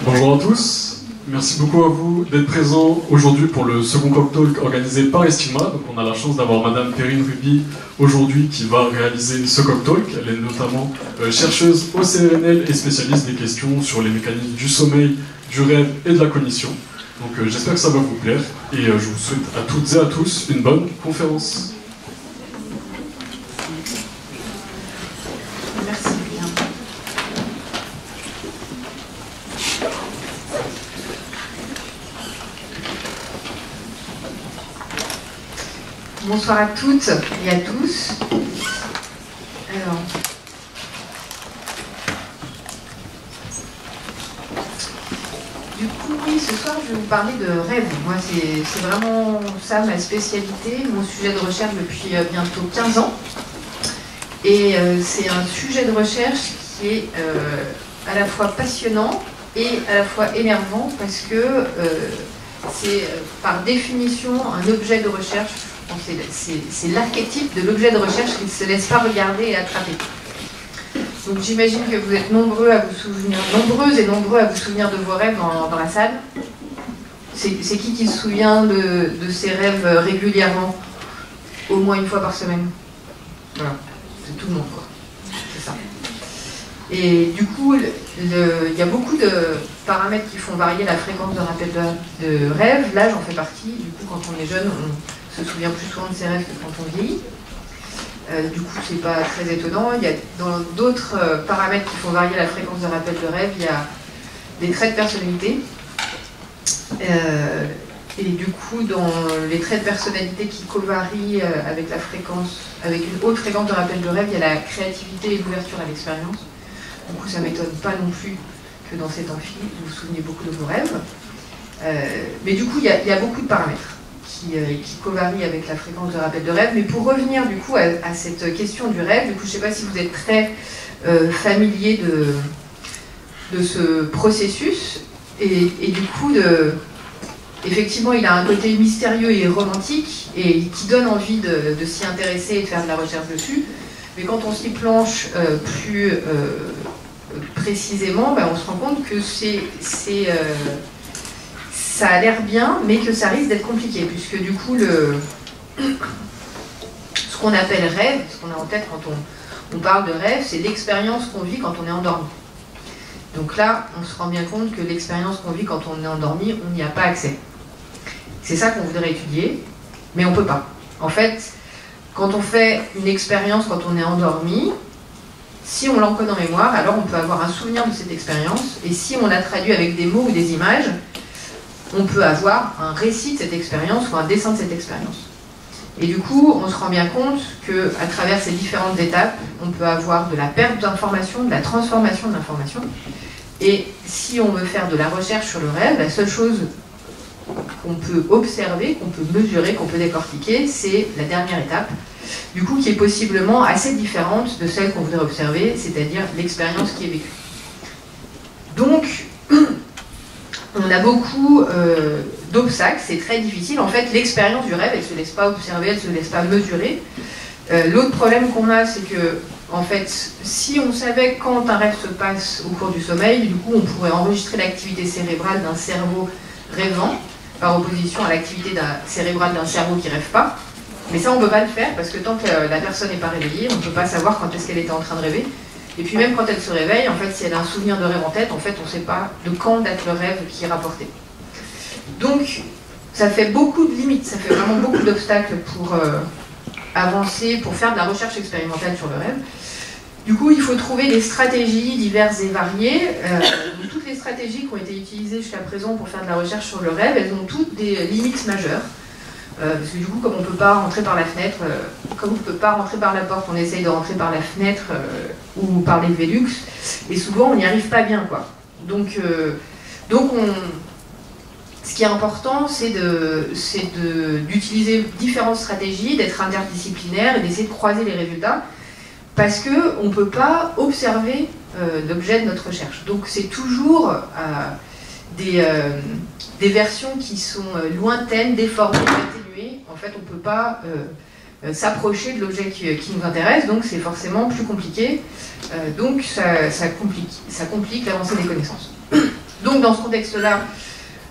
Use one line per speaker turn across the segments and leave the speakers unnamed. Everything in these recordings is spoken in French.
Bonjour à tous, merci beaucoup à vous d'être présents aujourd'hui pour le second Coq Talk organisé par Estima. Donc on a la chance d'avoir Madame Perrine Ruby aujourd'hui qui va réaliser ce Coq Talk. Elle est notamment chercheuse au CRNL et spécialiste des questions sur les mécanismes du sommeil, du rêve et de la cognition. Donc j'espère que ça va vous plaire et je vous souhaite à toutes et à tous une bonne conférence.
Merci bien. Bonsoir à toutes et à tous. Alors, du coup, oui, ce soir, je vais vous parler de rêve. Moi, c'est vraiment ça ma spécialité, mon sujet de recherche depuis bientôt 15 ans. Et c'est un sujet de recherche qui est à la fois passionnant et à la fois énervant parce que c'est par définition un objet de recherche. C'est l'archétype de l'objet de recherche qui ne se laisse pas regarder et attraper. Donc j'imagine que vous êtes nombreuses et nombreux à vous souvenir de vos rêves dans la salle. C'est qui se souvient de ses rêves régulièrement, au moins une fois par semaine? Voilà, c'est tout le monde, quoi. C'est ça. Et du coup, il y a beaucoup de paramètres qui font varier la fréquence de rappel de rêve. Là, j'en fais partie. Du coup, quand on est jeune, on se souvient plus souvent de ses rêves que quand on vieillit. Du coup, c'est pas très étonnant. Il y a dans d'autres paramètres qui font varier la fréquence de rappel de rêve, il y a des traits de personnalité. Et du coup, dans les traits de personnalité qui covarient avec la fréquence, avec une haute fréquence de rappel de rêve, il y a la créativité et l'ouverture à l'expérience. Du coup, ça ne m'étonne pas non plus que dans cet amphi, vous vous souveniez beaucoup de vos rêves. Mais du coup, il y a beaucoup de paramètres qui covarient avec la fréquence de rappel de rêve. Mais pour revenir du coup à cette question du rêve, du coup, je ne sais pas si vous êtes très familier de ce processus. Et du coup, effectivement, il a un côté mystérieux et romantique et qui donne envie de s'y intéresser et de faire de la recherche dessus. Mais quand on s'y planche plus précisément, on se rend compte que ça a l'air bien, mais que ça risque d'être compliqué, puisque du coup, ce qu'on appelle rêve, ce qu'on a en tête quand on parle de rêve, c'est l'expérience qu'on vit quand on est endormi. Donc là, on se rend bien compte que l'expérience qu'on vit quand on est endormi, on n'y a pas accès. C'est ça qu'on voudrait étudier, mais on ne peut pas. En fait, quand on fait une expérience quand on est endormi, si on l'encode en mémoire, alors on peut avoir un souvenir de cette expérience, et si on la traduit avec des mots ou des images, on peut avoir un récit de cette expérience ou un dessin de cette expérience. Et du coup, on se rend bien compte qu'à travers ces différentes étapes, on peut avoir de la perte d'information, de la transformation de l'information. Et si on veut faire de la recherche sur le rêve, la seule chose qu'on peut observer, qu'on peut mesurer, qu'on peut décortiquer, c'est la dernière étape, du coup qui est possiblement assez différente de celle qu'on voudrait observer, c'est-à-dire l'expérience qui est vécue. Donc, on a beaucoup d'obstacles, c'est très difficile. En fait, l'expérience du rêve, elle ne se laisse pas observer, elle ne se laisse pas mesurer. L'autre problème qu'on a, c'est que, en fait, si on savait quand un rêve se passe au cours du sommeil, du coup, on pourrait enregistrer l'activité cérébrale d'un cerveau rêvant, par opposition à l'activité cérébrale d'un cerveau qui ne rêve pas. Mais ça, on ne peut pas le faire, parce que tant que la personne n'est pas réveillée, on ne peut pas savoir quand est-ce qu'elle était en train de rêver. Et puis même quand elle se réveille, en fait, si elle a un souvenir de rêve en tête, en fait, on ne sait pas de quand date le rêve qui est rapporté. Donc, ça fait beaucoup de limites, ça fait vraiment beaucoup d'obstacles pour avancer, pour faire de la recherche expérimentale sur le rêve. Du coup, il faut trouver des stratégies diverses et variées. Toutes les stratégies qui ont été utilisées jusqu'à présent pour faire de la recherche sur le rêve, elles ont toutes des limites majeures. Parce que du coup, comme on ne peut pas rentrer par la fenêtre, comme on ne peut pas rentrer par la porte, on essaye de rentrer par la fenêtre ou par les Velux, et souvent on n'y arrive pas bien, quoi. Donc ce qui est important, c'est d'utiliser différentes stratégies, d'être interdisciplinaire et d'essayer de croiser les résultats, parce qu'on ne peut pas observer l'objet de notre recherche. Donc c'est toujours des versions qui sont lointaines, déformées, atténuées. En fait, on ne peut pas s'approcher de l'objet qui nous intéresse, donc c'est forcément plus compliqué. Donc ça complique l'avancée des connaissances. Donc dans ce contexte-là,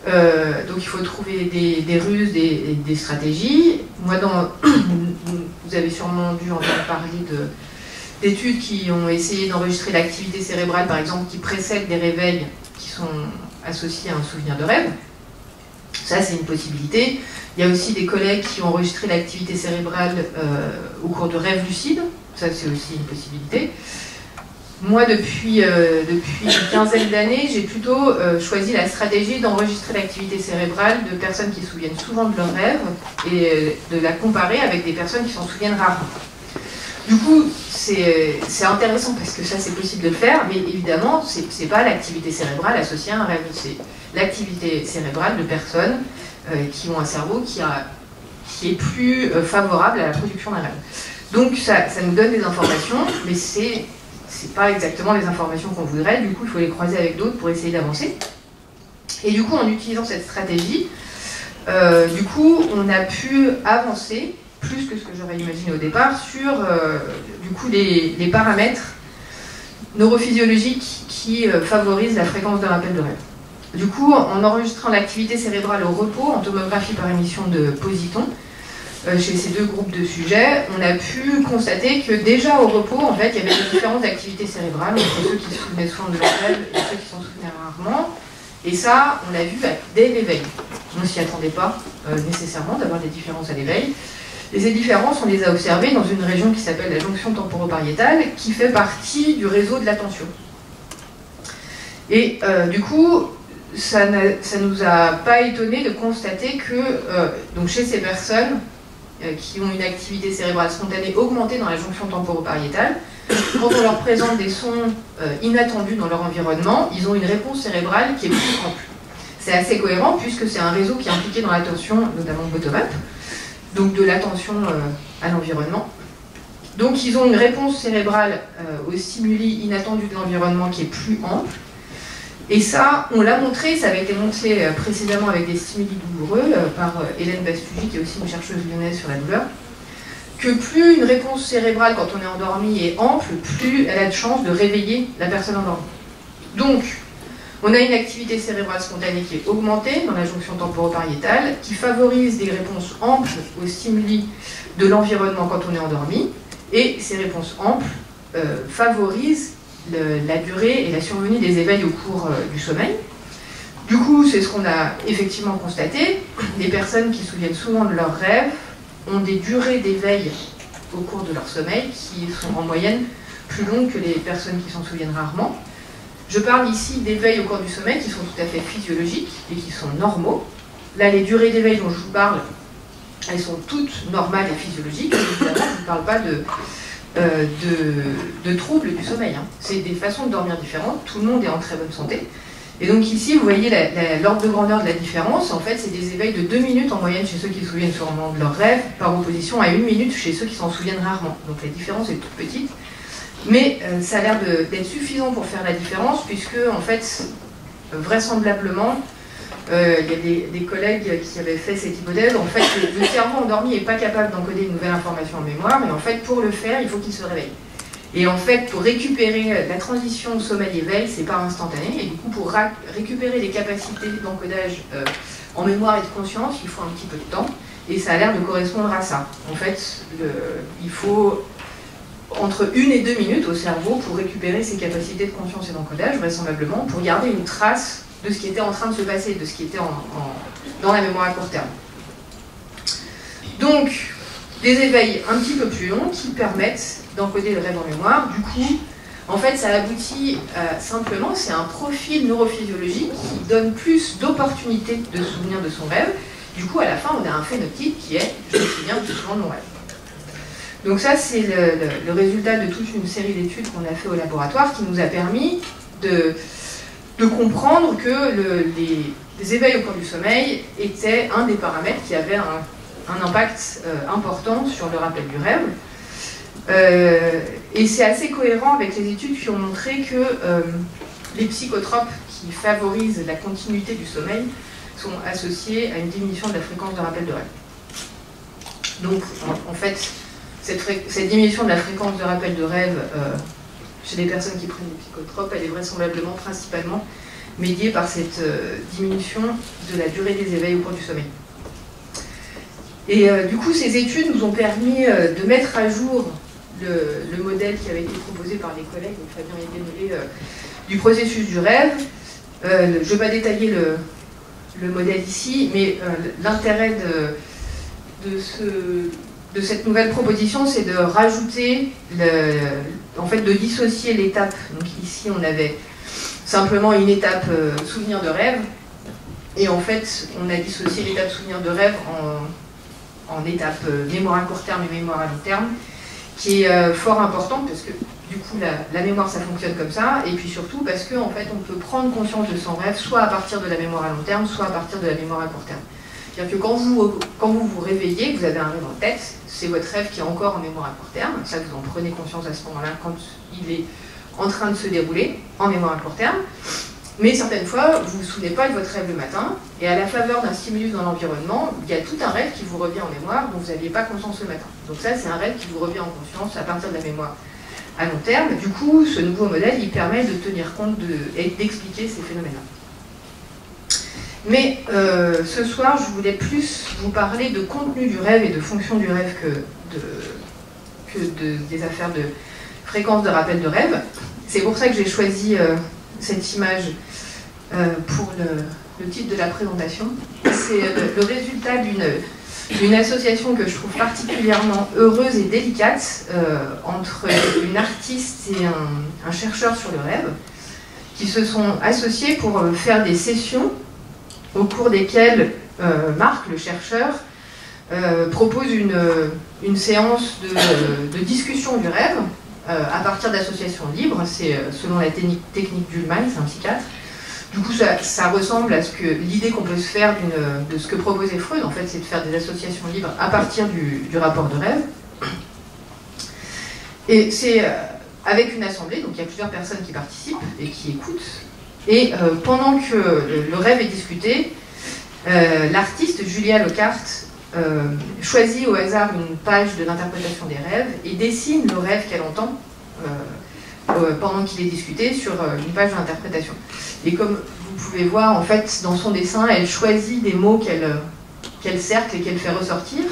donc il faut trouver des ruses, des stratégies. Moi, vous avez sûrement dû entendre parler d'études qui ont essayé d'enregistrer l'activité cérébrale, par exemple, qui précède des réveils qui sont associés à un souvenir de rêve. Ça, c'est une possibilité. Il y a aussi des collègues qui ont enregistré l'activité cérébrale au cours de rêves lucides. Ça, c'est aussi une possibilité. Moi, depuis une quinzaine d'années, j'ai plutôt choisi la stratégie d'enregistrer l'activité cérébrale de personnes qui se souviennent souvent de leurs rêves et de la comparer avec des personnes qui s'en souviennent rarement. Du coup, c'est intéressant parce que ça, c'est possible de le faire, mais évidemment, c'est pas l'activité cérébrale associée à un rêve. C'est l'activité cérébrale de personnes qui ont un cerveau qui est plus favorable à la production d'un rêve. Donc, ça nous donne des informations, mais c'est pas exactement les informations qu'on voudrait. Du coup, il faut les croiser avec d'autres pour essayer d'avancer. Et du coup, en utilisant cette stratégie, du coup, on a pu avancer plus que ce que j'aurais imaginé au départ, sur du coup, les paramètres neurophysiologiques qui favorisent la fréquence de rappel de rêve. Du coup, en enregistrant l'activité cérébrale au repos, en tomographie par émission de positons, chez ces deux groupes de sujets, on a pu constater que déjà au repos, en fait, il y avait des différences d'activité cérébrale entre ceux qui se souvenaient souvent de leur rêve et ceux qui s'en souvenaient rarement. Et ça, on l'a vu dès l'éveil. On ne s'y attendait pas nécessairement d'avoir des différences à l'éveil. Et ces différences, on les a observées dans une région qui s'appelle la jonction temporopariétale, qui fait partie du réseau de l'attention. Et du coup, ça nous a pas étonné de constater que donc chez ces personnes qui ont une activité cérébrale spontanée augmentée dans la jonction temporopariétale, quand on leur présente des sons inattendus dans leur environnement, ils ont une réponse cérébrale qui est plus ample. C'est assez cohérent puisque c'est un réseau qui est impliqué dans l'attention, notamment bottom-up, donc de l'attention à l'environnement. Donc ils ont une réponse cérébrale aux stimuli inattendus de l'environnement qui est plus ample. Et ça, on l'a montré, ça avait été montré précédemment avec des stimuli douloureux par Hélène Bastugi, qui est aussi une chercheuse lyonnaise sur la douleur, que plus une réponse cérébrale quand on est endormi est ample, plus elle a de chances de réveiller la personne endormie. Donc, on a une activité cérébrale spontanée qui est augmentée dans la jonction temporopariétale, qui favorise des réponses amples aux stimuli de l'environnement quand on est endormi, et ces réponses amples favorisent la durée et la survenue des éveils au cours du sommeil. Du coup, c'est ce qu'on a effectivement constaté. Les personnes qui se souviennent souvent de leurs rêves ont des durées d'éveil au cours de leur sommeil qui sont en moyenne plus longues que les personnes qui s'en souviennent rarement. Je parle ici d'éveils au cours du sommeil qui sont tout à fait physiologiques et qui sont normaux. Là, les durées d'éveil dont je vous parle, elles sont toutes normales et physiologiques. Évidemment, je ne parle pas de troubles du sommeil. C'est des façons de dormir différentes. Tout le monde est en très bonne santé. Et donc ici, vous voyez l'ordre de grandeur de la différence. En fait, c'est des éveils de 2 minutes en moyenne chez ceux qui se souviennent sûrement de leurs rêves, par opposition à 1 minute chez ceux qui s'en souviennent rarement. Donc la différence est toute petite. Mais ça a l'air d'être suffisant pour faire la différence, puisque, en fait, vraisemblablement, il y a des collègues qui avaient fait cette hypothèse. En fait, le cerveau endormi n'est pas capable d'encoder une nouvelle information en mémoire, mais en fait, pour le faire, il faut qu'il se réveille. Et en fait, pour récupérer la transition sommeil-éveil, c'est pas instantané. Et du coup, pour récupérer les capacités d'encodage en mémoire et de conscience, il faut un petit peu de temps. Et ça a l'air de correspondre à ça. En fait, il faut entre 1 et 2 minutes au cerveau pour récupérer ses capacités de conscience et d'encodage, vraisemblablement, pour garder une trace de ce qui était en train de se passer, de ce qui était dans la mémoire à court terme. Donc, des éveils un petit peu plus longs qui permettent d'encoder le rêve en mémoire. Du coup, en fait, ça aboutit simplement, c'est un profil neurophysiologique qui donne plus d'opportunités de se souvenir de son rêve. Du coup, à la fin, on a un phénotype qui est « je me souviens plus souvent de mon rêve ». Donc ça, c'est le résultat de toute une série d'études qu'on a fait au laboratoire qui nous a permis de comprendre que les éveils au cours du sommeil étaient un des paramètres qui avait un impact important sur le rappel du rêve. Et c'est assez cohérent avec les études qui ont montré que les psychotropes qui favorisent la continuité du sommeil sont associés à une diminution de la fréquence de rappel de rêve. Donc, en fait, cette diminution de la fréquence de rappel de rêve chez les personnes qui prennent des psychotropes, elle est vraisemblablement principalement médiée par cette diminution de la durée des éveils au cours du sommeil. Et du coup, ces études nous ont permis de mettre à jour le modèle qui avait été proposé par les collègues, donc Fabien et Dénolé, du processus du rêve. Je ne vais pas détailler le modèle ici, mais l'intérêt de cette nouvelle proposition, c'est de rajouter, en fait, de dissocier l'étape. Donc ici, on avait simplement une étape souvenir de rêve, et en fait, on a dissocié l'étape souvenir de rêve en étape mémoire à court terme et mémoire à long terme, qui est fort importante parce que du coup la mémoire ça fonctionne comme ça, et puis surtout parce qu'en fait on peut prendre conscience de son rêve soit à partir de la mémoire à long terme, soit à partir de la mémoire à court terme. C'est-à-dire que quand vous vous réveillez, vous avez un rêve en tête, c'est votre rêve qui est encore en mémoire à court terme, ça vous en prenez conscience à ce moment-là quand il est en train de se dérouler en mémoire à court terme. Mais certaines fois, vous ne vous souvenez pas de votre rêve le matin, et à la faveur d'un stimulus dans l'environnement, il y a tout un rêve qui vous revient en mémoire dont vous n'aviez pas conscience le matin. Donc ça, c'est un rêve qui vous revient en conscience à partir de la mémoire à long terme. Du coup, ce nouveau modèle, il permet de tenir compte et d'expliquer ces phénomènes-là. Mais ce soir, je voulais plus vous parler de contenu du rêve et de fonction du rêve que des affaires de fréquence de rappel de rêve. C'est pour ça que j'ai choisi cette image pour le titre de la présentation. C'est le résultat d'une association que je trouve particulièrement heureuse et délicate entre une artiste et un chercheur sur le rêve qui se sont associés pour faire des sessions au cours desquelles Marc, le chercheur, propose une séance de discussion du rêve à partir d'associations libres. C'est selon la technique d'Ullmann, c'est un psychiatre. Du coup, ça ressemble à l'idée qu'on peut se faire de ce que proposait Freud, en fait, c'est de faire des associations libres à partir du rapport de rêve. Et c'est avec une assemblée, donc il y a plusieurs personnes qui participent et qui écoutent. Et pendant que le rêve est discuté, l'artiste Julia Lockhart choisit au hasard une page de l'interprétation des rêves et dessine le rêve qu'elle entend pendant qu'il est discuté sur une page de l'interprétation. Et comme vous pouvez voir, en fait, dans son dessin, elle choisit des mots qu'elle cercle et qu'elle fait ressortir.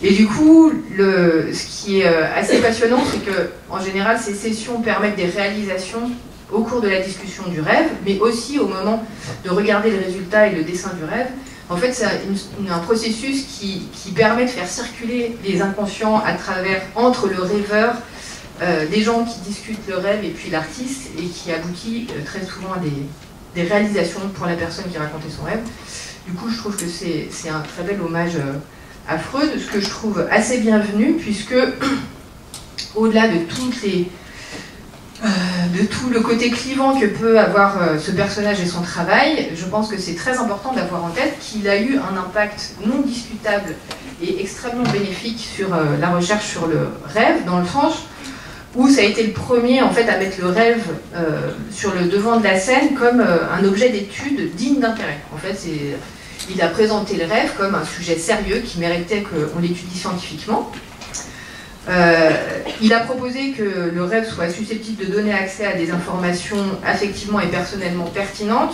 Et du coup, ce qui est assez passionnant, c'est que, en général, ces sessions permettent des réalisations au cours de la discussion du rêve, mais aussi au moment de regarder le résultat et le dessin du rêve. En fait, c'est un processus qui permet de faire circuler les inconscients entre le rêveur, des gens qui discutent le rêve et puis l'artiste, et qui aboutit très souvent à des réalisations pour la personne qui racontait son rêve. Du coup, je trouve que c'est un très bel hommage à Freud, ce que je trouve assez bienvenu, puisque au-delà de tout le côté clivant que peut avoir ce personnage et son travail, je pense que c'est très important d'avoir en tête qu'il a eu un impact non discutable et extrêmement bénéfique sur la recherche sur le rêve, dans le sens où ça a été le premier en fait à mettre le rêve sur le devant de la scène comme un objet d'étude digne d'intérêt. En fait, il a présenté le rêve comme un sujet sérieux qui méritait qu'on l'étudie scientifiquement. Il a proposé que le rêve soit susceptible de donner accès à des informations affectivement et personnellement pertinentes,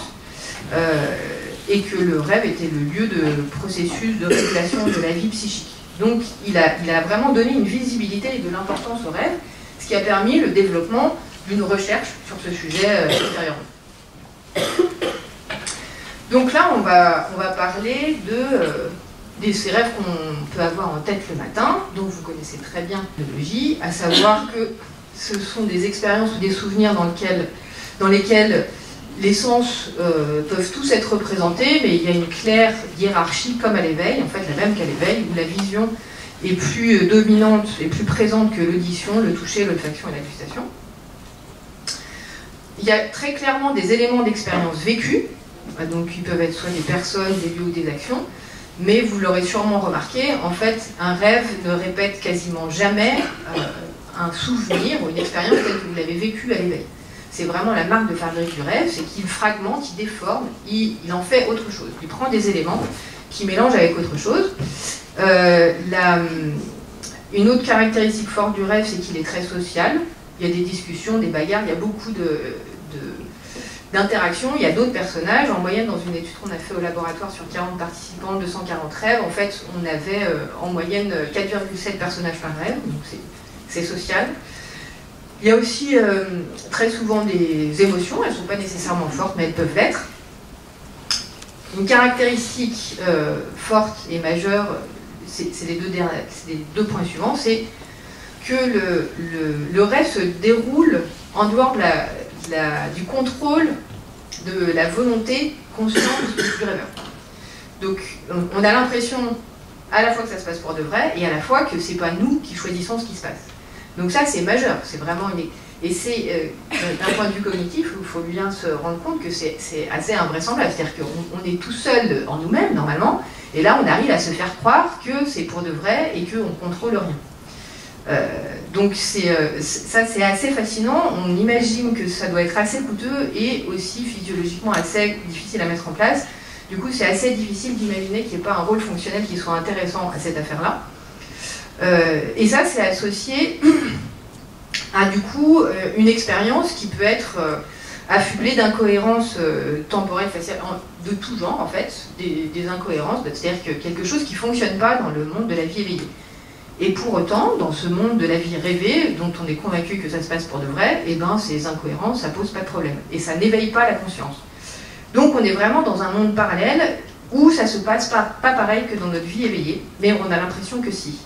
et que le rêve était le lieu de processus de régulation de la vie psychique. Donc il a vraiment donné une visibilité et de l'importance au rêve, ce qui a permis le développement d'une recherche sur ce sujet ultérieurement. Donc là, on va parler de ces rêves qu'on peut avoir en tête le matin, dont vous connaissez très bien la logie, à savoir que ce sont des expériences ou des souvenirs dans lesquels les sens peuvent tous être représentés, mais il y a une claire hiérarchie comme à l'éveil, en fait la même qu'à l'éveil, où la vision est plus dominante et plus présente que l'audition, le toucher, l'olfaction et la gustation. Il y a très clairement des éléments d'expérience vécue, donc qui peuvent être soit des personnes, des lieux ou des actions, mais vous l'aurez sûrement remarqué, en fait, un rêve ne répète quasiment jamais un souvenir ou une expérience telle que vous l'avez vécue à l'éveil. C'est vraiment la marque de fabrique du rêve, c'est qu'il fragmente, il déforme, il en fait autre chose. Il prend des éléments qu'il mélange avec autre chose. Une autre caractéristique forte du rêve, c'est qu'il est très social. Il y a des discussions, des bagarres, il y a beaucoup d'interaction. Il y a d'autres personnages. En moyenne, dans une étude qu'on a fait au laboratoire sur 40 participants, 240 rêves, en fait, on avait en moyenne 4,7 personnages par rêve, donc c'est social. Il y a aussi très souvent des émotions, elles ne sont pas nécessairement fortes, mais elles peuvent l'être. Une caractéristique forte et majeure, c'est les deux points suivants, c'est que le rêve se déroule en dehors du contrôle de la volonté consciente du rêveur. Donc on a l'impression à la fois que ça se passe pour de vrai et à la fois que c'est pas nous qui choisissons ce qui se passe. Donc ça c'est majeur, c'est vraiment une... Et c'est d'un point de vue cognitif, il faut bien se rendre compte que c'est assez invraisemblable, c'est-à-dire qu'on est tout seul en nous-mêmes normalement, et là on arrive à se faire croire que c'est pour de vrai et qu'on ne contrôle rien. Donc ça c'est assez fascinant, on imagine que ça doit être assez coûteux et aussi physiologiquement assez difficile à mettre en place. Du coup c'est assez difficile d'imaginer qu'il n'y ait pas un rôle fonctionnel qui soit intéressant à cette affaire-là. Et ça c'est associé à du coup une expérience qui peut être affublée d'incohérences temporelles, faciales, de tout genre en fait, des incohérences, c'est-à-dire que quelque chose qui ne fonctionne pas dans le monde de la vie éveillée. Et pour autant, dans ce monde de la vie rêvée, dont on est convaincu que ça se passe pour de vrai, et ben ces incohérences, ça pose pas de problème. Et ça n'éveille pas la conscience. Donc on est vraiment dans un monde parallèle où ça se passe pas pareil que dans notre vie éveillée, mais on a l'impression que si.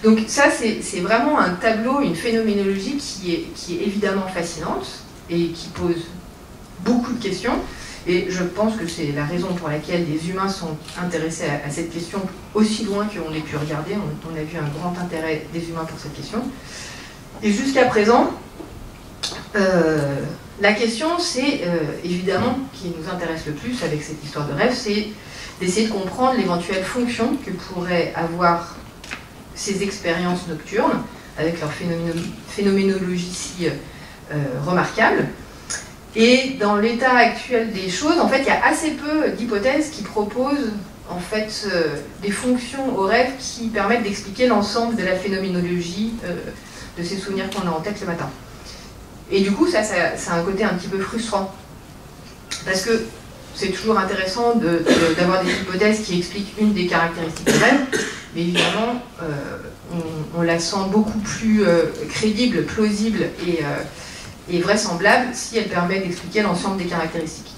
Donc ça, c'est vraiment un tableau, une phénoménologie qui est évidemment fascinante et qui pose beaucoup de questions. Et je pense que c'est la raison pour laquelle les humains sont intéressés à cette question aussi loin qu'on ait pu regarder. On a vu un grand intérêt des humains pour cette question. Et jusqu'à présent, la question, c'est évidemment, qui nous intéresse le plus avec cette histoire de rêve, c'est d'essayer de comprendre l'éventuelle fonction que pourraient avoir ces expériences nocturnes, avec leur phénoménologie si remarquable. Et dans l'état actuel des choses, en fait, il y a assez peu d'hypothèses qui proposent en fait, des fonctions au rêve qui permettent d'expliquer l'ensemble de la phénoménologie de ces souvenirs qu'on a en tête le matin. Et du coup, ça a un côté un petit peu frustrant. Parce que c'est toujours intéressant d'avoir des hypothèses qui expliquent une des caractéristiques du rêve, mais évidemment, on la sent beaucoup plus crédible, plausible et vraisemblable si elle permet d'expliquer l'ensemble des caractéristiques.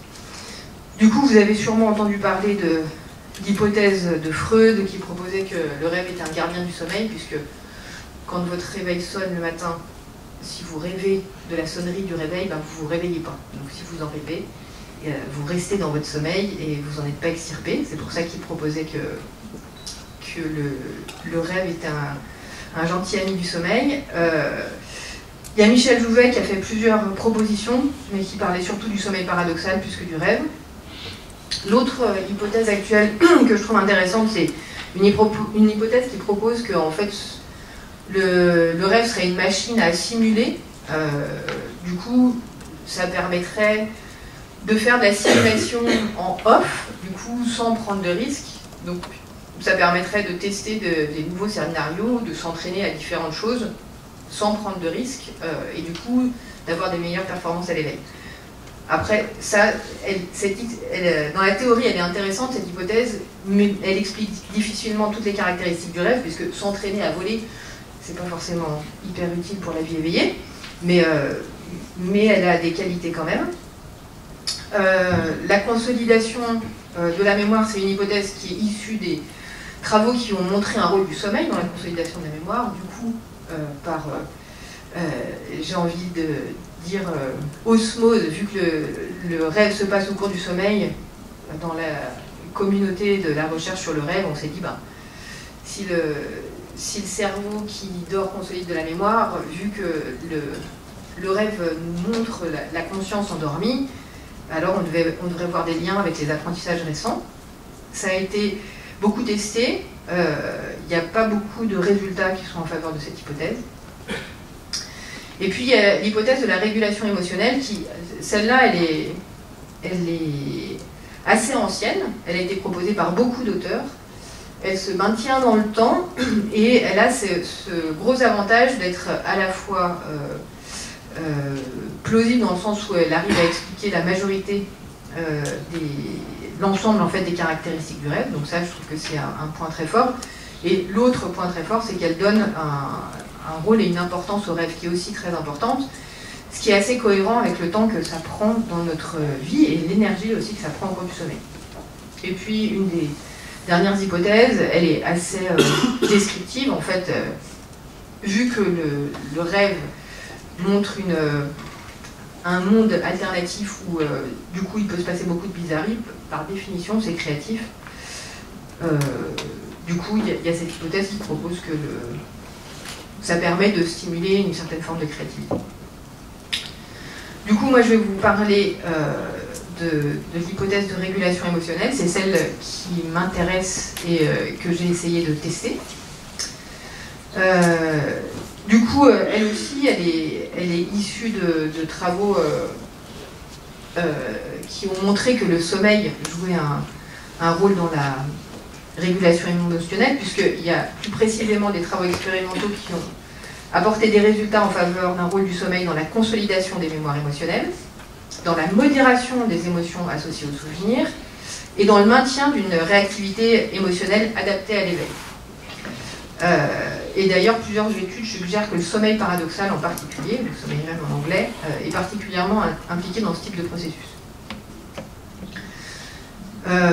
Du coup, vous avez sûrement entendu parler de l'hypothèse de Freud qui proposait que le rêve était un gardien du sommeil, puisque quand votre réveil sonne le matin, si vous rêvez de la sonnerie du réveil, ben vous ne vous réveillez pas. Donc si vous en rêvez, vous restez dans votre sommeil et vous n'en êtes pas extirpé. C'est pour ça qu'il proposait que le rêve est un gentil ami du sommeil. Il y a Michel Jouvet qui a fait plusieurs propositions, mais qui parlait surtout du sommeil paradoxal plus que du rêve. L'autre hypothèse actuelle que je trouve intéressante, c'est une hypothèse qui propose que en fait, le rêve serait une machine à simuler. Du coup, ça permettrait de faire de la simulation en off, du coup, sans prendre de risques. Donc, ça permettrait de tester des nouveaux scénarios, de s'entraîner à différentes choses, sans prendre de risques, et du coup, d'avoir des meilleures performances à l'éveil. Après, ça, dans la théorie, elle est intéressante, cette hypothèse, mais elle explique difficilement toutes les caractéristiques du rêve, puisque s'entraîner à voler, c'est pas forcément hyper utile pour la vie éveillée, mais elle a des qualités quand même. La consolidation de la mémoire, c'est une hypothèse qui est issue des travaux qui ont montré un rôle du sommeil dans la consolidation de la mémoire, du coup, j'ai envie de dire osmose, vu que le rêve se passe au cours du sommeil, dans la communauté de la recherche sur le rêve, on s'est dit, ben, si le cerveau qui dort consolide de la mémoire, vu que le rêve nous montre la conscience endormie, alors on devrait voir des liens avec les apprentissages récents. Ça a été beaucoup testé, il n'y a pas beaucoup de résultats qui sont en faveur de cette hypothèse. Et puis il y a l'hypothèse de la régulation émotionnelle, celle-là elle est assez ancienne, elle a été proposée par beaucoup d'auteurs, elle se maintient dans le temps et elle a ce gros avantage d'être à la fois plausible dans le sens où elle arrive à expliquer la majorité l'ensemble en fait, des caractéristiques du rêve. Donc ça, je trouve que c'est un point très fort. Et l'autre point très fort, c'est qu'elle donne un rôle et une importance au rêve qui est aussi très importante, ce qui est assez cohérent avec le temps que ça prend dans notre vie et l'énergie aussi que ça prend au cours du sommeil. Et puis, une des dernières hypothèses, elle est assez descriptive. En fait, vu que le rêve montre un monde alternatif où, du coup, il peut se passer beaucoup de bizarreries, par définition, c'est créatif. Du coup, il y a cette hypothèse qui propose que ça permet de stimuler une certaine forme de créativité. Du coup, moi, je vais vous parler de l'hypothèse de régulation émotionnelle. C'est celle qui m'intéresse et que j'ai essayé de tester. Du coup, elle aussi, elle est issue de travaux qui ont montré que le sommeil jouait un rôle dans la régulation émotionnelle, puisqu'il y a plus précisément des travaux expérimentaux qui ont apporté des résultats en faveur d'un rôle du sommeil dans la consolidation des mémoires émotionnelles, dans la modération des émotions associées aux souvenirs, et dans le maintien d'une réactivité émotionnelle adaptée à l'éveil. Et d'ailleurs, plusieurs études suggèrent que le sommeil paradoxal en particulier, le sommeil REM en anglais, est particulièrement impliqué dans ce type de processus.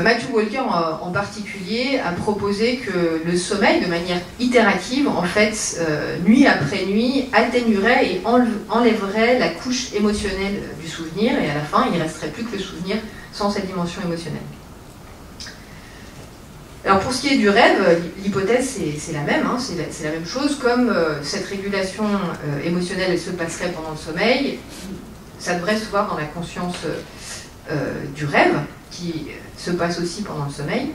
Matthew Walker en particulier a proposé que le sommeil, de manière itérative, en fait, nuit après nuit, atténuerait et enlèverait la couche émotionnelle du souvenir, et à la fin, il ne resterait plus que le souvenir sans cette dimension émotionnelle. Alors pour ce qui est du rêve, l'hypothèse c'est la même, hein, c'est la même chose, comme cette régulation émotionnelle elle se passerait pendant le sommeil, ça devrait se voir dans la conscience du rêve, qui se passe aussi pendant le sommeil.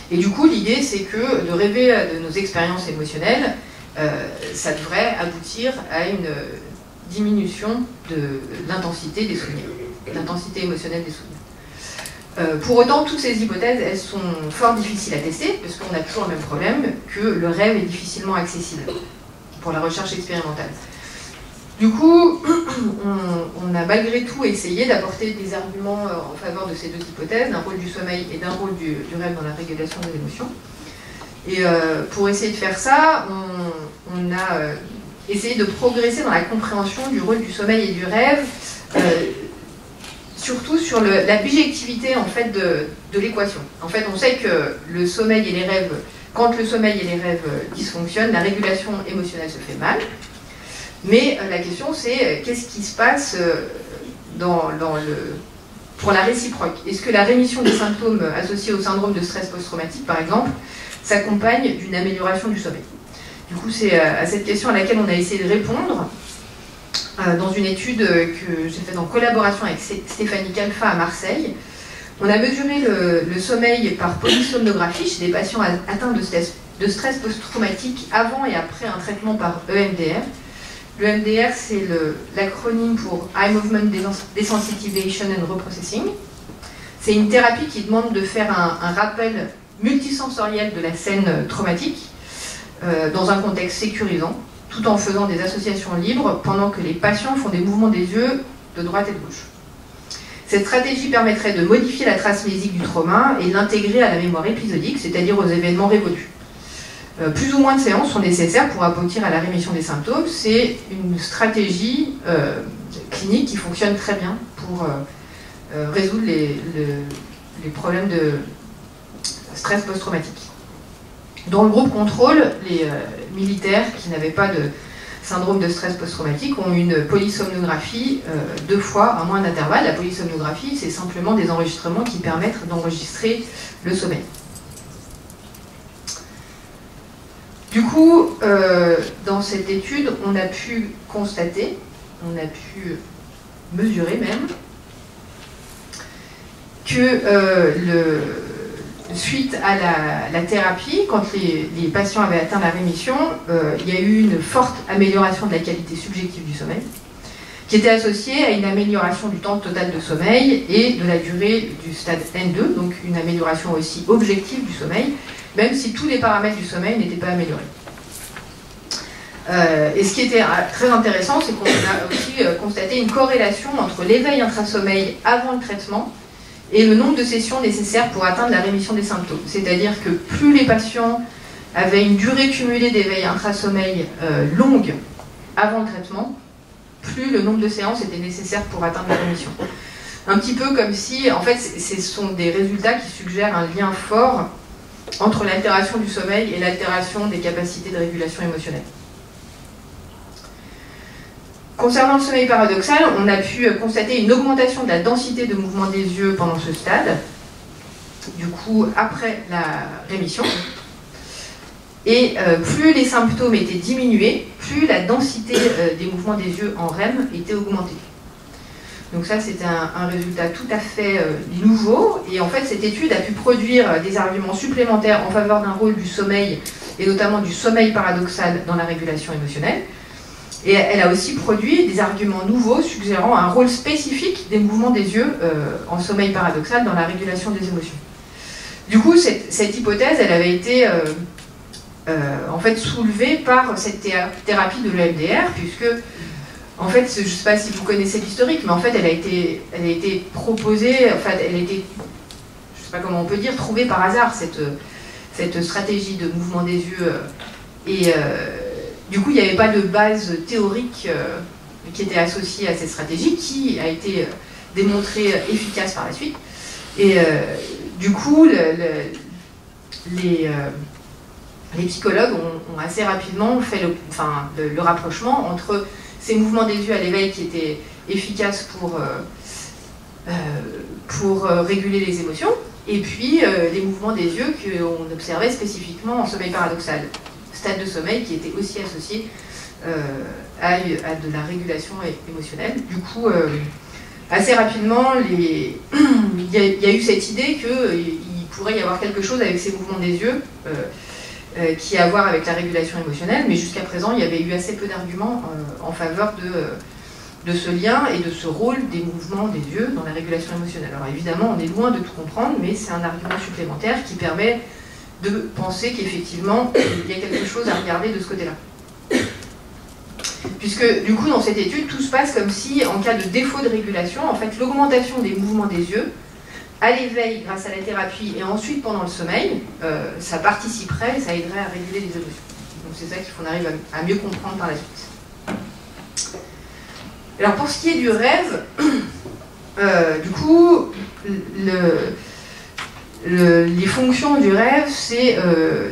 Et du coup, l'idée, c'est que de rêver de nos expériences émotionnelles, ça devrait aboutir à une diminution de l'intensité des souvenirs, l'intensité émotionnelle des souvenirs. Pour autant, toutes ces hypothèses, elles sont fort difficiles à tester, parce qu'on a toujours le même problème, que le rêve est difficilement accessible pour la recherche expérimentale. Du coup, on a malgré tout essayé d'apporter des arguments en faveur de ces deux hypothèses, d'un rôle du sommeil et d'un rôle du rêve dans la régulation des émotions. Et pour essayer de faire ça, on a essayé de progresser dans la compréhension du rôle du sommeil et du rêve, surtout sur la bijectivité en fait, de l'équation. En fait, on sait que le sommeil et les rêves, quand le sommeil et les rêves dysfonctionnent, la régulation émotionnelle se fait mal. Mais la question, c'est qu'est-ce qui se passe pour la réciproque? Est-ce que la rémission des symptômes associés au syndrome de stress post-traumatique, par exemple, s'accompagne d'une amélioration du sommeil? Du coup, c'est à cette question à laquelle on a essayé de répondre dans une étude que j'ai faite en collaboration avec Stéphanie Calfa à Marseille. On a mesuré le sommeil par polysomnographie chez des patients atteints de stress post-traumatique avant et après un traitement par EMDR. Le MDR, c'est l'acronyme pour Eye Movement Desensitization and Reprocessing. C'est une thérapie qui demande de faire un rappel multisensoriel de la scène traumatique dans un contexte sécurisant, tout en faisant des associations libres pendant que les patients font des mouvements des yeux de droite et de gauche. Cette stratégie permettrait de modifier la trace mnésique du trauma et de l'intégrer à la mémoire épisodique, c'est-à-dire aux événements révolus. Plus ou moins de séances sont nécessaires pour aboutir à la rémission des symptômes. C'est une stratégie clinique qui fonctionne très bien pour résoudre les problèmes de stress post-traumatique. Dans le groupe contrôle, les militaires qui n'avaient pas de syndrome de stress post-traumatique ont une polysomnographie 2 fois à moins d'intervalle. La polysomnographie, c'est simplement des enregistrements qui permettent d'enregistrer le sommeil. Du coup, dans cette étude, on a pu constater, on a pu mesurer même, que suite à la thérapie, quand les patients avaient atteint la rémission, il y a eu une forte amélioration de la qualité subjective du sommeil, qui était associée à une amélioration du temps total de sommeil et de la durée du stade N2, donc une amélioration aussi objective du sommeil, même si tous les paramètres du sommeil n'étaient pas améliorés. Et ce qui était très intéressant, c'est qu'on a aussi constaté une corrélation entre l'éveil intrasommeil avant le traitement et le nombre de sessions nécessaires pour atteindre la rémission des symptômes. C'est-à-dire que plus les patients avaient une durée cumulée d'éveil intrasommeil longue avant le traitement, plus le nombre de séances était nécessaire pour atteindre la rémission. Un petit peu comme si, en fait, ce sont des résultats qui suggèrent un lien fort entre l'altération du sommeil et l'altération des capacités de régulation émotionnelle. Concernant le sommeil paradoxal, on a pu constater une augmentation de la densité de mouvement des yeux pendant ce stade, du coup après la rémission. Et plus les symptômes étaient diminués, plus la densité des mouvements des yeux en REM était augmentée. Donc ça, c'était un résultat tout à fait nouveau. Et en fait, cette étude a pu produire des arguments supplémentaires en faveur d'un rôle du sommeil, et notamment du sommeil paradoxal dans la régulation émotionnelle. Et elle a aussi produit des arguments nouveaux suggérant un rôle spécifique des mouvements des yeux en sommeil paradoxal dans la régulation des émotions. Du coup, cette hypothèse, elle avait été en fait soulevée par cette thérapie de l'EMDR, puisque, en fait, je ne sais pas si vous connaissez l'historique, mais en fait, elle a été proposée, en fait, elle a été, je ne sais pas comment on peut dire, trouvée par hasard, cette stratégie de mouvement des yeux. Et du coup, il n'y avait pas de base théorique qui était associée à cette stratégie, qui a été démontrée efficace par la suite. Et du coup, les psychologues ont assez rapidement fait le rapprochement entre ces mouvements des yeux à l'éveil qui étaient efficaces pour réguler les émotions, et puis les mouvements des yeux qu'on observait spécifiquement en sommeil paradoxal, stade de sommeil qui était aussi associé à de la régulation émotionnelle. Du coup, assez rapidement, il y a eu cette idée qu'il pourrait y avoir quelque chose avec ces mouvements des yeux qui a à voir avec la régulation émotionnelle, mais jusqu'à présent, il y avait eu assez peu d'arguments en faveur de ce lien et de ce rôle des mouvements des yeux dans la régulation émotionnelle. Alors évidemment, on est loin de tout comprendre, mais c'est un argument supplémentaire qui permet de penser qu'effectivement, il y a quelque chose à regarder de ce côté-là. Puisque, du coup, dans cette étude, tout se passe comme si, en cas de défaut de régulation, en fait, l'augmentation des mouvements des yeux, à l'éveil grâce à la thérapie et ensuite pendant le sommeil, ça participerait, ça aiderait à réguler les émotions. Donc c'est ça qu'il faut qu'on arrive à mieux comprendre par la suite. Alors pour ce qui est du rêve, du coup, les fonctions du rêve, c'est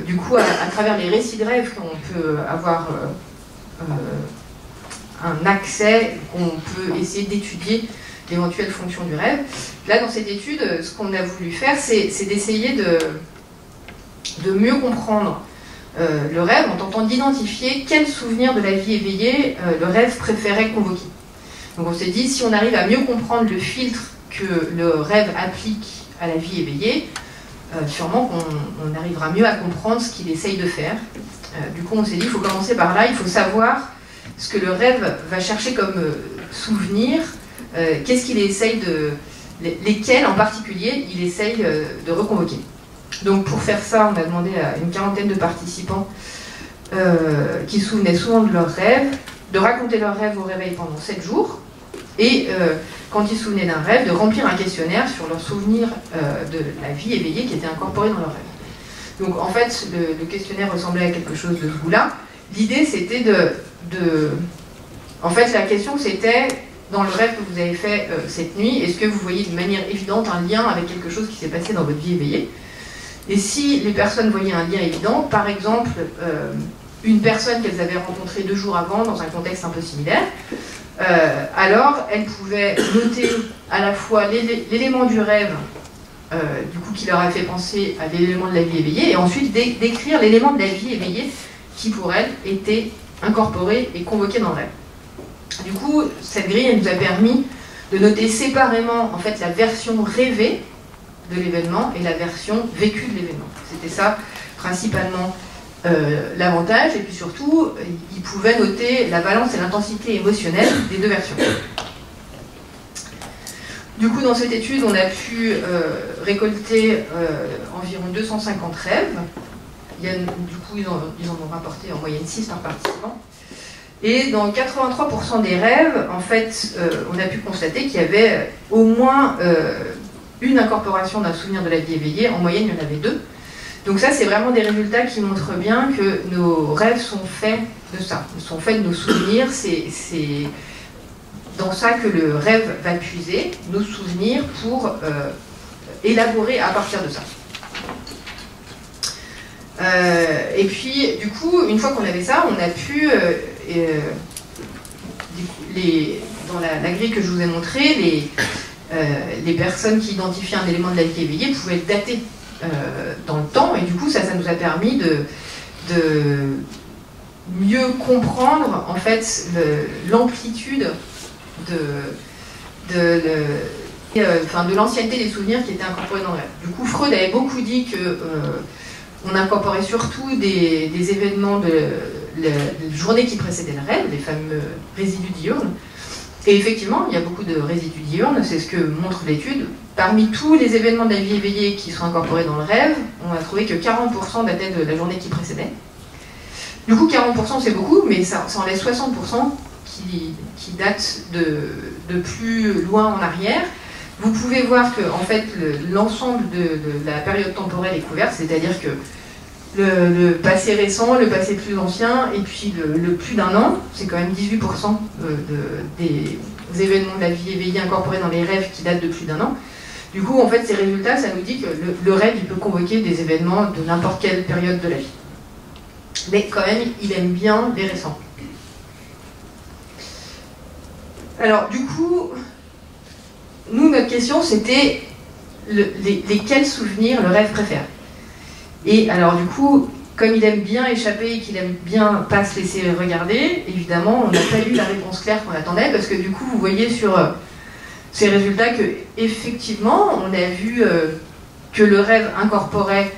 du coup à travers les récits de rêve qu'on peut avoir un accès, qu'on peut essayer d'étudier l'éventuelle fonction du rêve. Là, dans cette étude, ce qu'on a voulu faire, c'est d'essayer de mieux comprendre le rêve en tentant d'identifier quel souvenir de la vie éveillée le rêve préférait convoquer. Donc on s'est dit, si on arrive à mieux comprendre le filtre que le rêve applique à la vie éveillée, sûrement qu'on arrivera mieux à comprendre ce qu'il essaye de faire. Du coup, on s'est dit, il faut commencer par là, il faut savoir ce que le rêve va chercher comme souvenir, qu'est-ce qu'il essaye lesquels en particulier il essaye de reconvoquer. Donc pour faire ça, on a demandé à une quarantaine de participants qui se souvenaient souvent de leurs rêves, de raconter leurs rêves au réveil pendant 7 jours, et quand ils se souvenaient d'un rêve, de remplir un questionnaire sur leurs souvenirs de la vie éveillée qui était incorporée dans leur rêve. Donc en fait, le questionnaire ressemblait à quelque chose de ce goût-là. L'idée, c'était en fait, la question, c'était, dans le rêve que vous avez fait cette nuit, est-ce que vous voyez de manière évidente un lien avec quelque chose qui s'est passé dans votre vie éveillée? Et si les personnes voyaient un lien évident, par exemple, une personne qu'elles avaient rencontrée 2 jours avant dans un contexte un peu similaire, alors elles pouvaient noter à la fois l'élément du rêve du coup, qui leur a fait penser à l'élément de la vie éveillée, et ensuite décrire l'élément de la vie éveillée qui, pour elles, était incorporé et convoqué dans le rêve. Du coup, cette grille, elle nous a permis de noter séparément en fait, la version rêvée de l'événement et la version vécue de l'événement. C'était ça, principalement, l'avantage. Et puis surtout, ils pouvaient noter la valence et l'intensité émotionnelle des 2 versions. Du coup, dans cette étude, on a pu récolter environ 250 rêves. Du coup, ils en ont rapporté en moyenne 6 par participant. Et dans 83% des rêves, en fait, on a pu constater qu'il y avait au moins une incorporation d'un souvenir de la vie éveillée. En moyenne, il y en avait 2. Donc ça, c'est vraiment des résultats qui montrent bien que nos rêves sont faits de ça. Ils sont faits de nos souvenirs. C'est dans ça que le rêve va puiser, nos souvenirs, pour élaborer à partir de ça. Et puis, du coup, une fois qu'on avait ça, on a pu, dans la grille que je vous ai montrée, les personnes qui identifiaient un élément de la vie éveillée pouvaient être datées dans le temps, et du coup, ça nous a permis de mieux comprendre, en fait, l'amplitude de l'ancienneté des souvenirs qui étaient incorporés dans le rêve. Du coup, Freud avait beaucoup dit que on incorporait surtout des événements de la journée qui précédait le rêve, les fameux résidus diurnes. Et effectivement, il y a beaucoup de résidus diurnes, c'est ce que montre l'étude. Parmi tous les événements de la vie éveillée qui sont incorporés dans le rêve, on a trouvé que 40% dataient de la journée qui précédait. Du coup, 40% c'est beaucoup, mais ça en laisse 60% qui datent de plus loin en arrière. Vous pouvez voir que en fait, l'ensemble de la période temporelle est couverte, c'est-à-dire que le passé récent, le passé plus ancien, et puis le plus d'un an, c'est quand même 18% des événements de la vie éveillée incorporés dans les rêves qui datent de plus d'un an. Du coup, en fait, ces résultats, ça nous dit que le rêve, il peut convoquer des événements de n'importe quelle période de la vie. Mais quand même, il aime bien les récents. Alors, du coup, nous, notre question, c'était lesquels souvenirs le rêve préfère. Et alors, du coup, comme il aime bien échapper et qu'il aime bien pas se laisser regarder, évidemment, on n'a pas eu la réponse claire qu'on attendait, parce que du coup, vous voyez sur ces résultats que, effectivement, on a vu que le rêve incorporait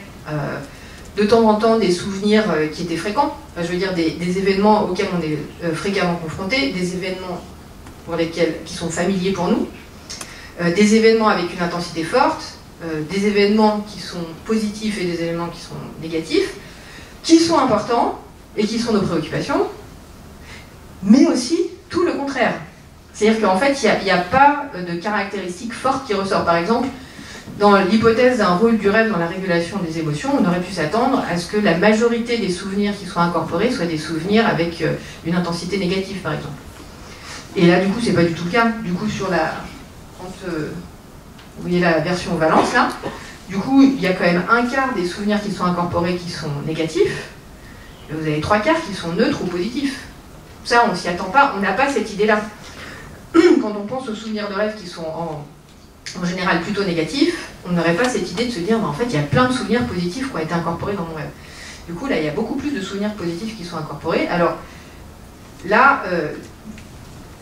de temps en temps des souvenirs qui étaient fréquents, enfin, je veux dire des événements auxquels on est fréquemment confronté, des événements qui sont familiers pour nous, des événements avec une intensité forte, des événements qui sont positifs et des événements qui sont négatifs, qui sont importants et qui sont nos préoccupations, mais aussi tout le contraire. C'est-à-dire qu'en fait, il n'y a pas de caractéristiques fortes qui ressortent. Par exemple, dans l'hypothèse d'un rôle du rêve dans la régulation des émotions, on aurait pu s'attendre à ce que la majorité des souvenirs qui soient incorporés soient des souvenirs avec une intensité négative, par exemple. Et là, du coup, c'est pas du tout le cas. Du coup, vous voyez la version valence, là, du coup, il y a quand même un quart des souvenirs qui sont incorporés qui sont négatifs, et vous avez 3 quarts qui sont neutres ou positifs. Ça, on s'y attend pas, on n'a pas cette idée-là. Quand on pense aux souvenirs de rêve qui sont en général plutôt négatifs, on n'aurait pas cette idée de se dire, en fait, il y a plein de souvenirs positifs qui ont été incorporés dans mon rêve. Du coup, là, il y a beaucoup plus de souvenirs positifs qui sont incorporés. Alors, là,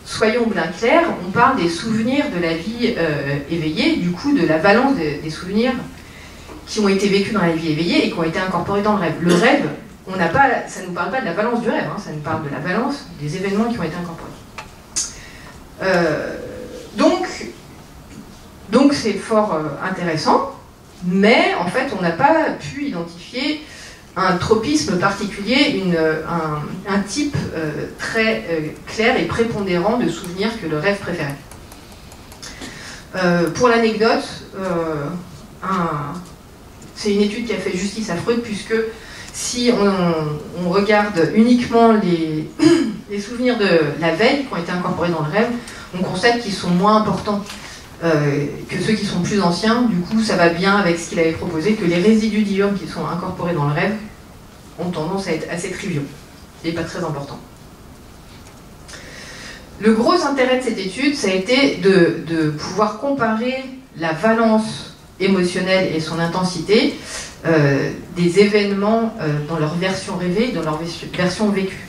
soyons bien clairs, on parle des souvenirs de la vie éveillée, du coup de la valence des souvenirs qui ont été vécus dans la vie éveillée et qui ont été incorporés dans le rêve. Le rêve, ça ne nous parle pas de la valence du rêve, hein, ça nous parle de la valence des événements qui ont été incorporés. Donc c'est fort intéressant, mais en fait on n'a pas pu identifier un tropisme particulier, un type très clair et prépondérant de souvenirs que le rêve préférait. Pour l'anecdote, c'est une étude qui a fait justice à Freud, puisque si on regarde uniquement les souvenirs de la veille qui ont été incorporés dans le rêve, on constate qu'ils sont moins importants que ceux qui sont plus anciens. Du coup, ça va bien avec ce qu'il avait proposé, que les résidus diurnes qui sont incorporés dans le rêve ont tendance à être assez triviaux et pas très importants. Le gros intérêt de cette étude, ça a été de pouvoir comparer la valence émotionnelle et son intensité des événements dans leur version rêvée et dans leur version vécue.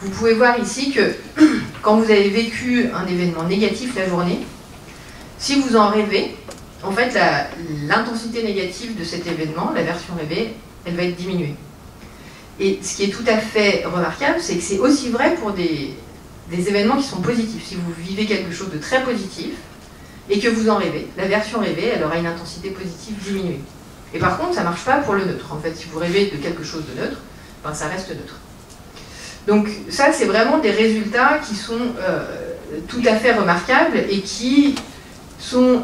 Vous pouvez voir ici que quand vous avez vécu un événement négatif la journée, si vous en rêvez, en fait l'intensité négative de cet événement, la version rêvée, elle va être diminuée. Et ce qui est tout à fait remarquable, c'est que c'est aussi vrai pour des événements qui sont positifs. Si vous vivez quelque chose de très positif et que vous en rêvez, la version rêvée, elle aura une intensité positive diminuée. Et par contre, ça ne marche pas pour le neutre. En fait, si vous rêvez de quelque chose de neutre, ben, ça reste neutre. Donc ça, c'est vraiment des résultats qui sont tout à fait remarquables et qui sont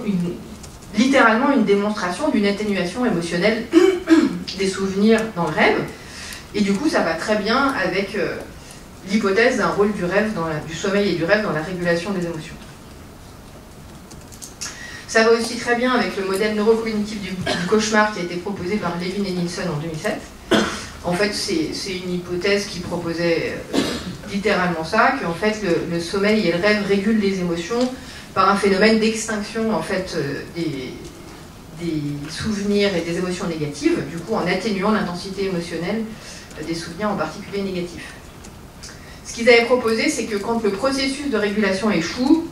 littéralement une démonstration d'une atténuation émotionnelle des souvenirs dans le rêve. Et du coup, ça va très bien avec l'hypothèse d'un rôle du sommeil et du rêve dans la régulation des émotions. Ça va aussi très bien avec le modèle neurocognitif du cauchemar qui a été proposé par Levin et Nielsen en 2007. En fait, c'est une hypothèse qui proposait littéralement ça, que en fait, le sommeil et le rêve régulent les émotions par un phénomène d'extinction en fait, des souvenirs et des émotions négatives, du coup en atténuant l'intensité émotionnelle des souvenirs en particulier négatifs. Ce qu'ils avaient proposé, c'est que quand le processus de régulation échoue,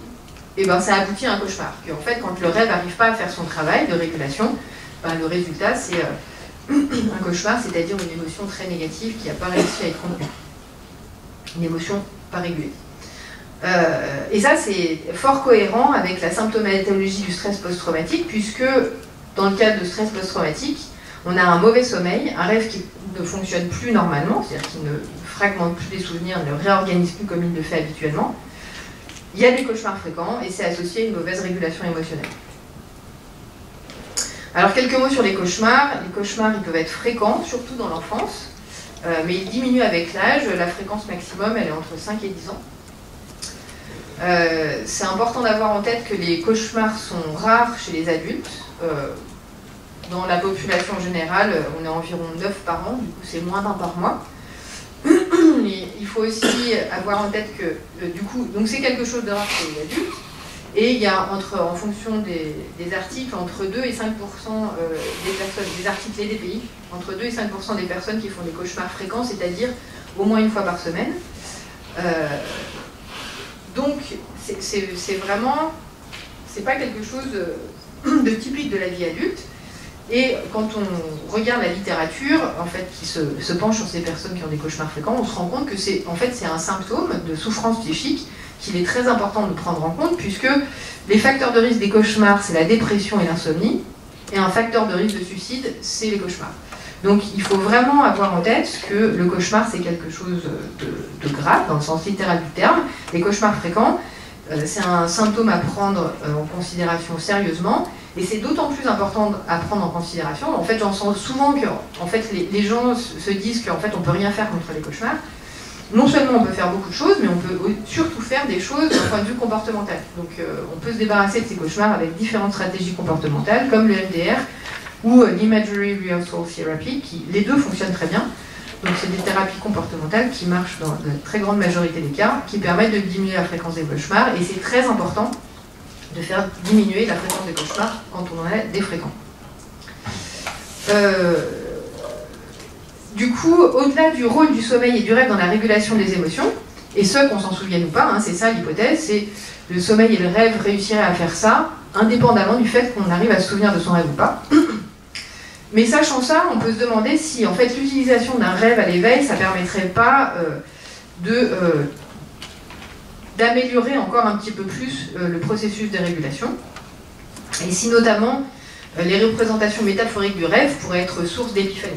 et ben, ça aboutit à un cauchemar. Que, en fait, quand le rêve n'arrive pas à faire son travail de régulation, ben, le résultat, c'est un cauchemar, c'est-à-dire une émotion très négative qui n'a pas réussi à être contenue. Une émotion pas régulée. Et ça, c'est fort cohérent avec la symptomatologie du stress post-traumatique, puisque dans le cadre de stress post-traumatique, on a un mauvais sommeil, un rêve qui ne fonctionne plus normalement, c'est-à-dire qui ne fragmente plus les souvenirs, ne réorganise plus comme il le fait habituellement. Il y a des cauchemars fréquents et c'est associé à une mauvaise régulation émotionnelle. Alors quelques mots sur les cauchemars. Les cauchemars, ils peuvent être fréquents, surtout dans l'enfance, mais ils diminuent avec l'âge. La fréquence maximum, elle est entre 5 et 10 ans. C'est important d'avoir en tête que les cauchemars sont rares chez les adultes. Dans la population générale, on est environ 9 par an, du coup c'est moins d'un par mois. Il faut aussi avoir en tête que, du coup, donc c'est quelque chose de rare chez les adultes, et il y a en fonction des articles, entre 2 et 5% des personnes, des articles et des pays, entre 2 et 5% des personnes qui font des cauchemars fréquents, c'est-à-dire au moins une fois par semaine. Donc c'est vraiment, c'est pas quelque chose de typique de la vie adulte. Et quand on regarde la littérature, en fait, qui se penche sur ces personnes qui ont des cauchemars fréquents, on se rend compte que c'est un symptôme de souffrance psychique qu'il est très important de prendre en compte, puisque les facteurs de risque des cauchemars, c'est la dépression et l'insomnie, et un facteur de risque de suicide, c'est les cauchemars. Donc il faut vraiment avoir en tête que le cauchemar, c'est quelque chose de grave, dans le sens littéral du terme. Les cauchemars fréquents, c'est un symptôme à prendre en considération sérieusement, et c'est d'autant plus important à prendre en considération. En fait, j'en sens souvent que en fait, les gens se disent qu'en fait, on ne peut rien faire contre les cauchemars. Non seulement on peut faire beaucoup de choses, mais on peut surtout faire des choses d'un point de vue comportemental. Donc on peut se débarrasser de ces cauchemars avec différentes stratégies comportementales, comme le MDR ou l'Imagery Rehearsal Therapy, qui les deux fonctionnent très bien. Donc c'est des thérapies comportementales qui marchent dans la très grande majorité des cas, qui permettent de diminuer la fréquence des cauchemars, et c'est très important de faire diminuer la fréquence des cauchemars quand on en a des fréquents. Du coup, au-delà du rôle du sommeil et du rêve dans la régulation des émotions, et ce qu'on s'en souvienne ou pas, hein, c'est ça l'hypothèse, c'est le sommeil et le rêve réussiraient à faire ça, indépendamment du fait qu'on arrive à se souvenir de son rêve ou pas. Mais sachant ça, on peut se demander si en fait l'utilisation d'un rêve à l'éveil, ça permettrait pas d'améliorer encore un petit peu plus le processus de régulation, et si notamment les représentations métaphoriques du rêve pourraient être source d'épiphanie.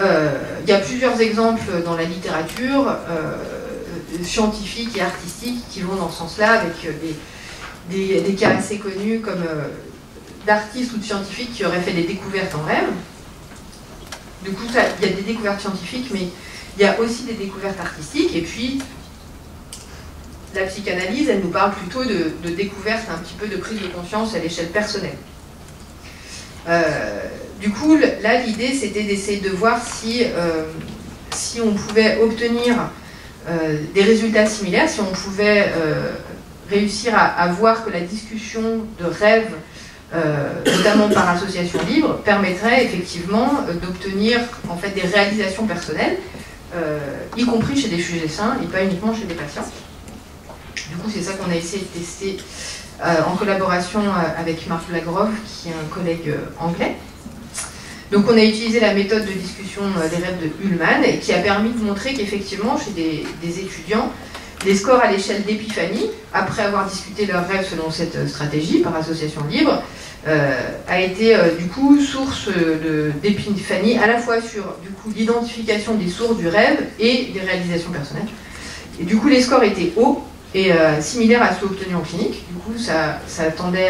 Il y a plusieurs exemples dans la littérature scientifique et artistique qui vont dans ce sens-là, avec des cas assez connus comme d'artistes ou de scientifiques qui auraient fait des découvertes en rêve. Du coup, il y a des découvertes scientifiques, mais il y a aussi des découvertes artistiques, et puis la psychanalyse, elle nous parle plutôt de découvertes, un petit peu de prise de conscience à l'échelle personnelle. Du coup, là, l'idée, c'était d'essayer de voir si on pouvait obtenir des résultats similaires, si on pouvait réussir à voir que la discussion de rêve, notamment par association libre, permettrait effectivement d'obtenir en fait des réalisations personnelles, y compris chez des sujets sains et pas uniquement chez des patients. Du coup, c'est ça qu'on a essayé de tester en collaboration avec Marc Lagrove, qui est un collègue anglais. Donc on a utilisé la méthode de discussion des rêves de Ullmann, et qui a permis de montrer qu'effectivement, chez des étudiants, Les scores à l'échelle d'épiphanie, après avoir discuté leurs rêves selon cette stratégie par association libre, a été du coup source d'épiphanie à la fois sur du coup l'identification des sources du rêve et des réalisations personnelles. Et du coup les scores étaient hauts et similaires à ceux obtenus en clinique. Du coup ça tendait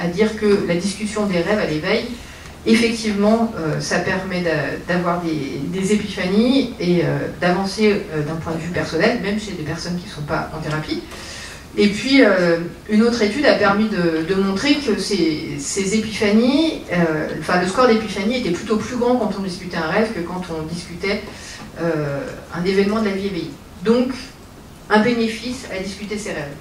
à dire que la discussion des rêves à l'éveil, effectivement, ça permet d'avoir des épiphanies et d'avancer d'un point de vue personnel, même chez des personnes qui ne sont pas en thérapie. Et puis, une autre étude a permis de montrer que ces épiphanies, le score d'épiphanie était plutôt plus grand quand on discutait un rêve que quand on discutait un événement de la vie éveillée. Donc, un bénéfice à discuter ses rêves.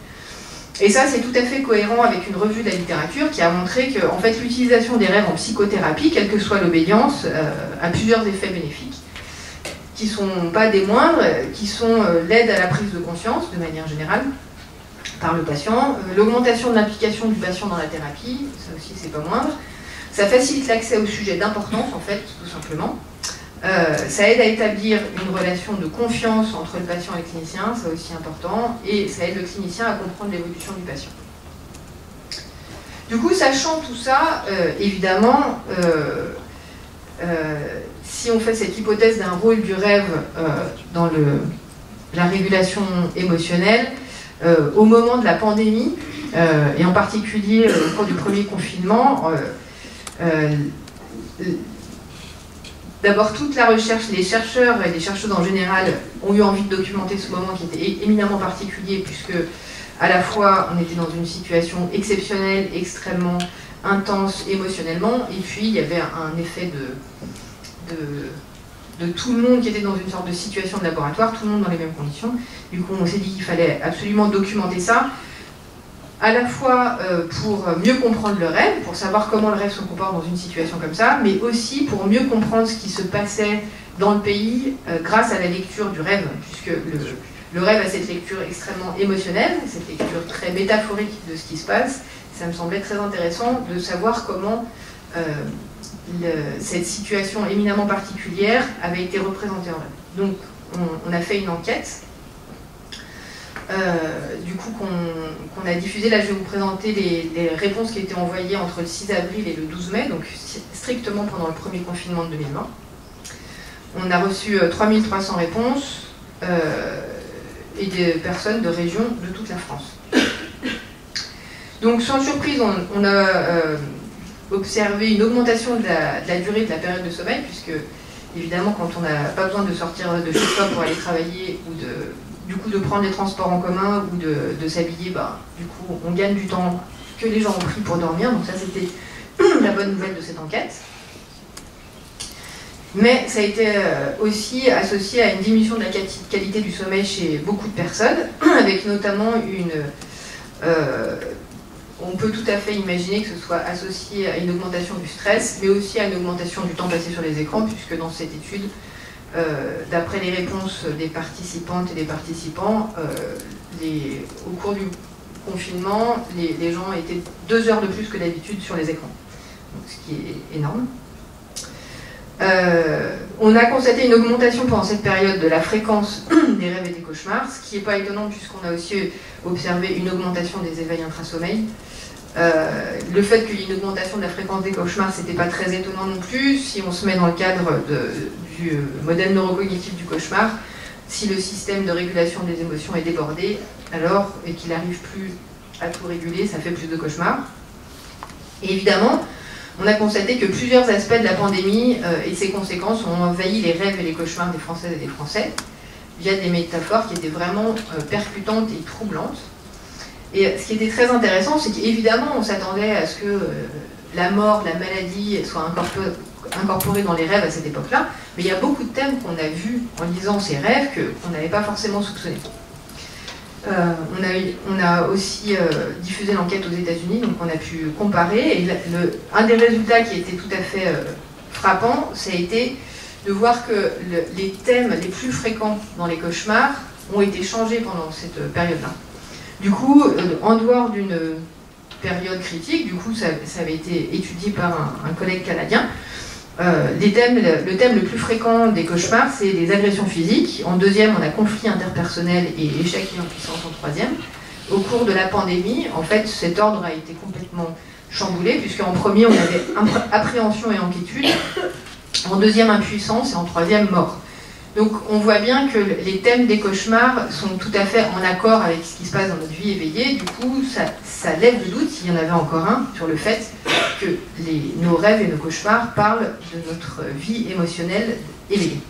Et ça, c'est tout à fait cohérent avec une revue de la littérature qui a montré que en fait, l'utilisation des rêves en psychothérapie, quelle que soit l'obédience, a plusieurs effets bénéfiques, qui ne sont pas des moindres, qui sont l'aide à la prise de conscience, de manière générale, par le patient, l'augmentation de l'implication du patient dans la thérapie, ça aussi c'est pas moindre, ça facilite l'accès au sujet d'importance, en fait, tout simplement. Ça aide à établir une relation de confiance entre le patient et le clinicien, c'est aussi important, et ça aide le clinicien à comprendre l'évolution du patient. Du coup, sachant tout ça, évidemment, si on fait cette hypothèse d'un rôle du rêve dans la régulation émotionnelle, au moment de la pandémie, et en particulier au cours du premier confinement, d'abord, toute la recherche, les chercheurs et les chercheuses en général ont eu envie de documenter ce moment qui était éminemment particulier, puisque à la fois on était dans une situation exceptionnelle, extrêmement intense émotionnellement, et puis il y avait un effet de tout le monde qui était dans une sorte de situation de laboratoire, tout le monde dans les mêmes conditions. Du coup, on s'est dit qu'il fallait absolument documenter ça, à la fois pour mieux comprendre le rêve, pour savoir comment le rêve se comporte dans une situation comme ça, mais aussi pour mieux comprendre ce qui se passait dans le pays grâce à la lecture du rêve, puisque le rêve a cette lecture extrêmement émotionnelle, cette lecture très métaphorique de ce qui se passe. Ça me semblait très intéressant de savoir comment cette situation éminemment particulière avait été représentée en rêve. Donc on a fait une enquête du coup qu'on a diffusé. Là je vais vous présenter les réponses qui étaient envoyées entre le 6 avril et le 12 mai, donc strictement pendant le premier confinement de 2020. On a reçu 3300 réponses et des personnes de régions de toute la France. Donc sans surprise, on a observé une augmentation de la durée de la période de sommeil, puisque évidemment quand on n'a pas besoin de sortir de chez soi pour aller travailler ou du coup de prendre les transports en commun ou de s'habiller, du coup on gagne du temps que les gens ont pris pour dormir, donc ça c'était la bonne nouvelle de cette enquête. Mais ça a été aussi associé à une diminution de la qualité du sommeil chez beaucoup de personnes, avec notamment on peut tout à fait imaginer que ce soit associé à une augmentation du stress, mais aussi à une augmentation du temps passé sur les écrans, puisque dans cette étude, d'après les réponses des participantes et des participants, au cours du confinement, les gens étaient 2 heures de plus que d'habitude sur les écrans, donc, ce qui est énorme. On a constaté une augmentation pendant cette période de la fréquence des rêves et des cauchemars, ce qui n'est pas étonnant puisqu'on a aussi observé une augmentation des éveils intrasommeil. Le fait qu'il y ait une augmentation de la fréquence des cauchemars, c'était pas très étonnant non plus si on se met dans le cadre du modèle neurocognitif du cauchemar. Si le système de régulation des émotions est débordé, alors, et qu'il n'arrive plus à tout réguler, ça fait plus de cauchemars. Et évidemment, on a constaté que plusieurs aspects de la pandémie et ses conséquences ont envahi les rêves et les cauchemars des Françaises et des Français via des métaphores qui étaient vraiment percutantes et troublantes. Et ce qui était très intéressant, c'est qu'évidemment, on s'attendait à ce que la mort, la maladie soit incorporée dans les rêves à cette époque-là, mais il y a beaucoup de thèmes qu'on a vus en lisant ces rêves qu'on n'avait pas forcément soupçonnés. On a aussi diffusé l'enquête aux États-Unis, donc on a pu comparer. Et un des résultats qui était tout à fait frappant, ça a été de voir que les thèmes les plus fréquents dans les cauchemars ont été changés pendant cette période-là. Du coup, en dehors d'une période critique, du coup, ça avait été étudié par un collègue canadien, Le thème le plus fréquent des cauchemars, c'est les agressions physiques. En deuxième, on a conflit interpersonnel et échec et impuissance en troisième. Au cours de la pandémie, en fait, cet ordre a été complètement chamboulé, puisqu'en premier, on avait appréhension et inquiétude, en deuxième, impuissance, et en troisième, mort. Donc on voit bien que les thèmes des cauchemars sont tout à fait en accord avec ce qui se passe dans notre vie éveillée. Du coup, ça lève le doute, s'il y en avait encore un, sur le fait que nos rêves et nos cauchemars parlent de notre vie émotionnelle éveillée.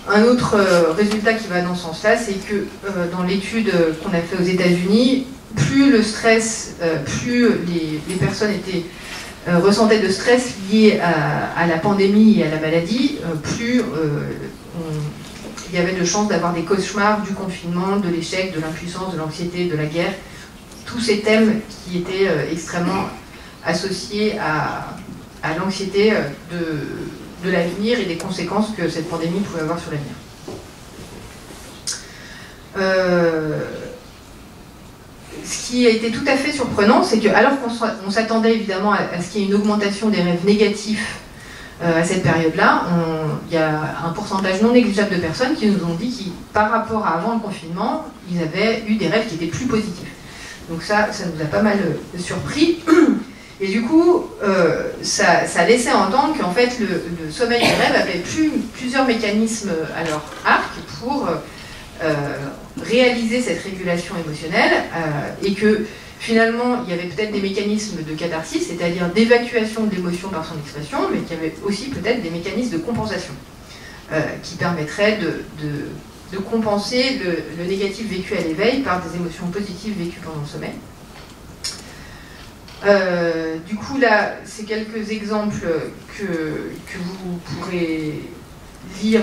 Un autre résultat qui va dans ce sens-là, c'est que dans l'étude qu'on a fait aux États-Unis, plus le stress, plus les personnes ressentaient de stress lié à la pandémie et à la maladie, plus il y avait de chances d'avoir des cauchemars du confinement, de l'échec, de l'impuissance, de l'anxiété, de la guerre. Tous ces thèmes qui étaient extrêmement associés à l'anxiété de l'avenir et des conséquences que cette pandémie pouvait avoir sur l'avenir. Ce qui a été tout à fait surprenant, c'est que alors qu'on s'attendait évidemment à ce qu'il y ait une augmentation des rêves négatifs à cette période-là, il y a un pourcentage non négligeable de personnes qui nous ont dit que par rapport à avant le confinement, ils avaient eu des rêves qui étaient plus positifs. Donc ça nous a pas mal surpris. Et du coup, ça laissait entendre qu'en fait, le sommeil des rêves avait plusieurs mécanismes à leur arc pour réaliser cette régulation émotionnelle et que finalement, il y avait peut-être des mécanismes de catharsis, c'est-à-dire d'évacuation de l'émotion par son expression, mais qu'il y avait aussi peut-être des mécanismes de compensation qui permettraient de compenser le négatif vécu à l'éveil par des émotions positives vécues pendant le sommeil. Du coup, là, c'est quelques exemples que vous pourrez lire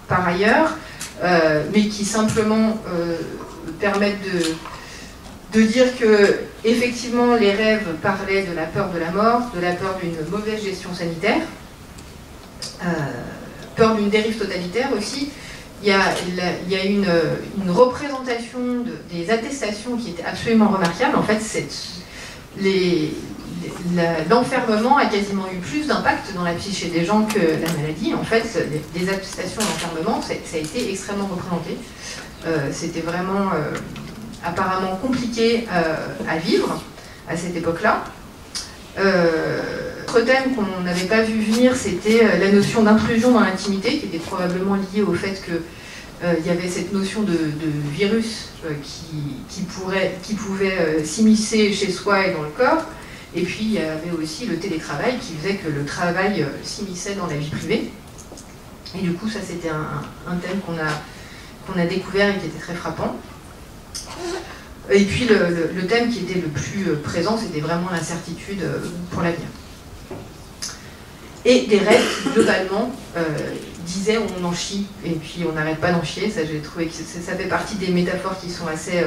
par ailleurs, mais qui simplement permettent de dire que, effectivement, les rêves parlaient de la peur de la mort, de la peur d'une mauvaise gestion sanitaire, peur d'une dérive totalitaire aussi. Il y a une représentation des attestations qui était absolument remarquable. En fait, l'enfermement a quasiment eu plus d'impact dans la psyché des gens que la maladie. En fait, les attestations d'enfermement, ça a été extrêmement représenté. C'était vraiment apparemment compliqué à vivre à cette époque-là. Autre thème qu'on n'avait pas vu venir, c'était la notion d'intrusion dans l'intimité, qui était probablement liée au fait que il y avait cette notion de virus qui pouvait s'immiscer chez soi et dans le corps. Et puis il y avait aussi le télétravail qui faisait que le travail s'immisçait dans la vie privée. Et du coup, ça c'était un thème qu'on a découvert et qui était très frappant. Et puis le thème qui était le plus présent, c'était vraiment l'incertitude pour l'avenir. Et des rêves qui, globalement, disaient on en chie, et puis on n'arrête pas d'en chier. Ça, j'ai trouvé que ça fait partie des métaphores qui sont assez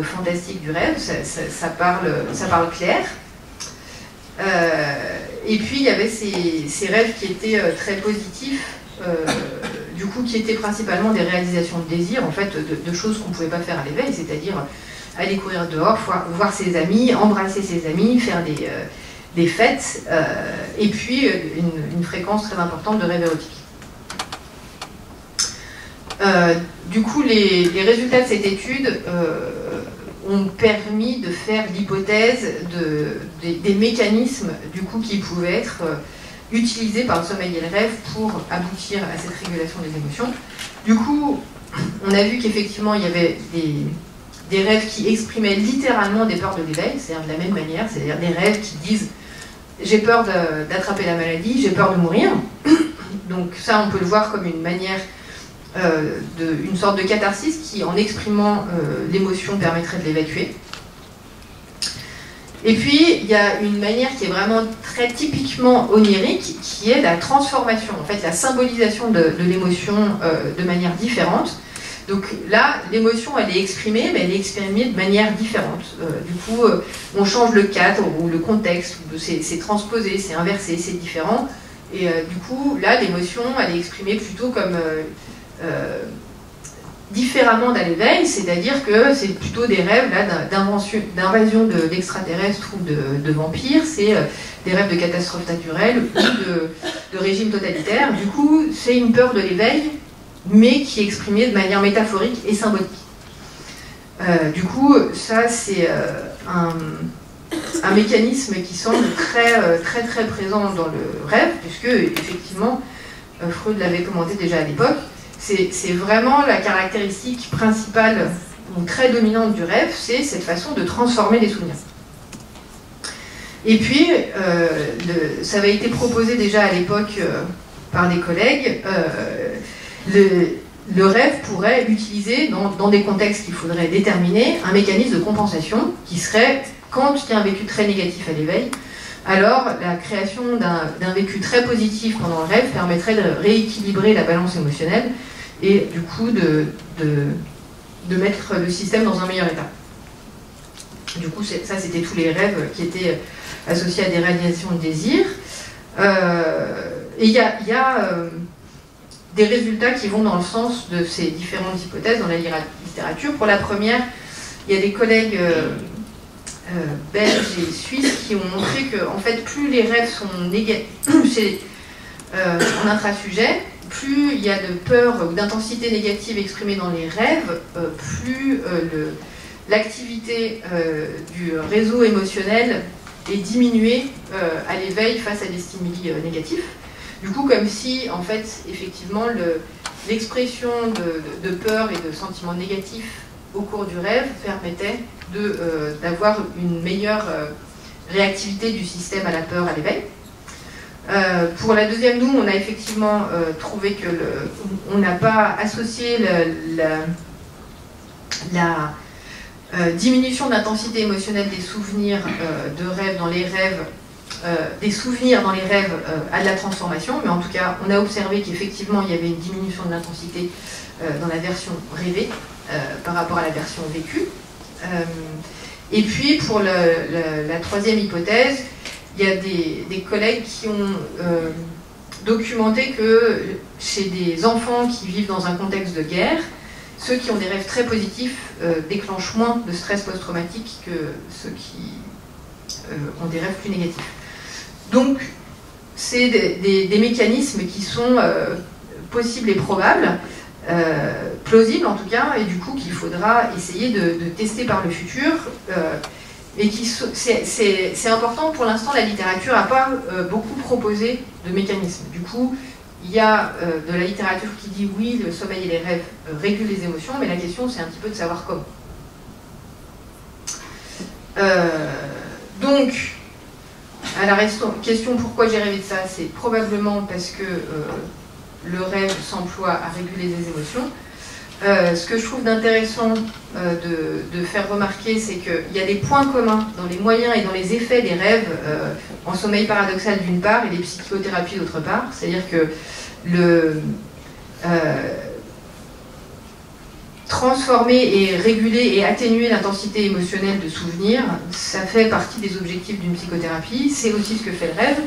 fantastiques du rêve. Ça parle clair. Et puis il y avait ces rêves qui étaient très positifs, du coup qui étaient principalement des réalisations de désirs, en fait, de choses qu'on ne pouvait pas faire à l'éveil, c'est-à-dire aller courir dehors, voir ses amis, embrasser ses amis, faire des fêtes, et puis une fréquence très importante de rêves érotiques. Du coup, les résultats de cette étude ont permis de faire l'hypothèse des mécanismes du coup, qui pouvaient être utilisés par le sommeil et le rêve pour aboutir à cette régulation des émotions. Du coup, on a vu qu'effectivement, il y avait des rêves qui exprimaient littéralement des peurs de l'éveil, c'est-à-dire de la même manière, c'est-à-dire des rêves qui disent j'ai peur d'attraper la maladie, j'ai peur de mourir. Donc ça, on peut le voir comme une manière, une sorte de catharsis qui, en exprimant l'émotion, permettrait de l'évacuer. Et puis, il y a une manière qui est vraiment très typiquement onirique, qui est la transformation, en fait, la symbolisation de l'émotion de manière différente. Donc là, l'émotion, elle est exprimée, mais elle est exprimée de manière différente. Du coup, on change le cadre ou le contexte, c'est transposé, c'est inversé, c'est différent. Et du coup, là, l'émotion, elle est exprimée plutôt comme différemment d'à l'éveil, c'est-à-dire que c'est plutôt des rêves d'invasion d'extraterrestres ou de vampires, c'est des rêves de catastrophes naturelles ou de régimes totalitaires. Du coup, c'est une peur de l'éveil, mais qui est exprimée de manière métaphorique et symbolique. Du coup, ça c'est un mécanisme qui semble très présent dans le rêve, puisque effectivement, Freud l'avait commenté déjà à l'époque, c'est vraiment la caractéristique principale ou très dominante du rêve, c'est cette façon de transformer les souvenirs. Et puis, ça avait été proposé déjà à l'époque par des collègues, le rêve pourrait utiliser, dans des contextes qu'il faudrait déterminer, un mécanisme de compensation qui serait, quand il y a un vécu très négatif à l'éveil, alors la création d'un vécu très positif pendant le rêve permettrait de rééquilibrer la balance émotionnelle et du coup de mettre le système dans un meilleur état. Du coup, ça c'était tous les rêves qui étaient associés à des réalisations de désir. Et il y a des résultats qui vont dans le sens de ces différentes hypothèses dans la littérature. Pour la première, il y a des collègues belges et suisses qui ont montré que, en fait, plus les rêves sont négatifs en intrasujet, plus il y a de peur ou d'intensité négative exprimée dans les rêves, plus l'activité du réseau émotionnel est diminuée à l'éveil face à des stimuli négatifs. Du coup, comme si, en fait, effectivement, l'expression de peur et de sentiments négatifs au cours du rêve permettait d'avoir une meilleure réactivité du système à la peur à l'éveil. Pour la deuxième, nous, on a effectivement trouvé que on n'a pas associé la diminution d'intensité émotionnelle des souvenirs de rêve dans les rêves, des souvenirs dans les rêves à de la transformation, mais en tout cas, on a observé qu'effectivement, il y avait une diminution de l'intensité dans la version rêvée par rapport à la version vécue. Et puis, pour la troisième hypothèse, il y a des collègues qui ont documenté que chez des enfants qui vivent dans un contexte de guerre, ceux qui ont des rêves très positifs déclenchent moins de stress post-traumatique que ceux qui ont des rêves plus négatifs. Donc, c'est des mécanismes qui sont possibles et probables, plausibles en tout cas, et du coup qu'il faudra essayer de tester par le futur. Et c'est important, pour l'instant la littérature n'a pas beaucoup proposé de mécanismes. Du coup, il y a de la littérature qui dit oui, le sommeil et les rêves régulent les émotions, mais la question c'est un petit peu de savoir comment. Donc, à la question pourquoi j'ai rêvé de ça, c'est probablement parce que le rêve s'emploie à réguler les émotions. Ce que je trouve d'intéressant de faire remarquer, c'est qu'il y a des points communs dans les moyens et dans les effets des rêves en sommeil paradoxal d'une part et les psychothérapies d'autre part. C'est-à-dire que transformer et réguler et atténuer l'intensité émotionnelle de souvenirs, ça fait partie des objectifs d'une psychothérapie, c'est aussi ce que fait le rêve.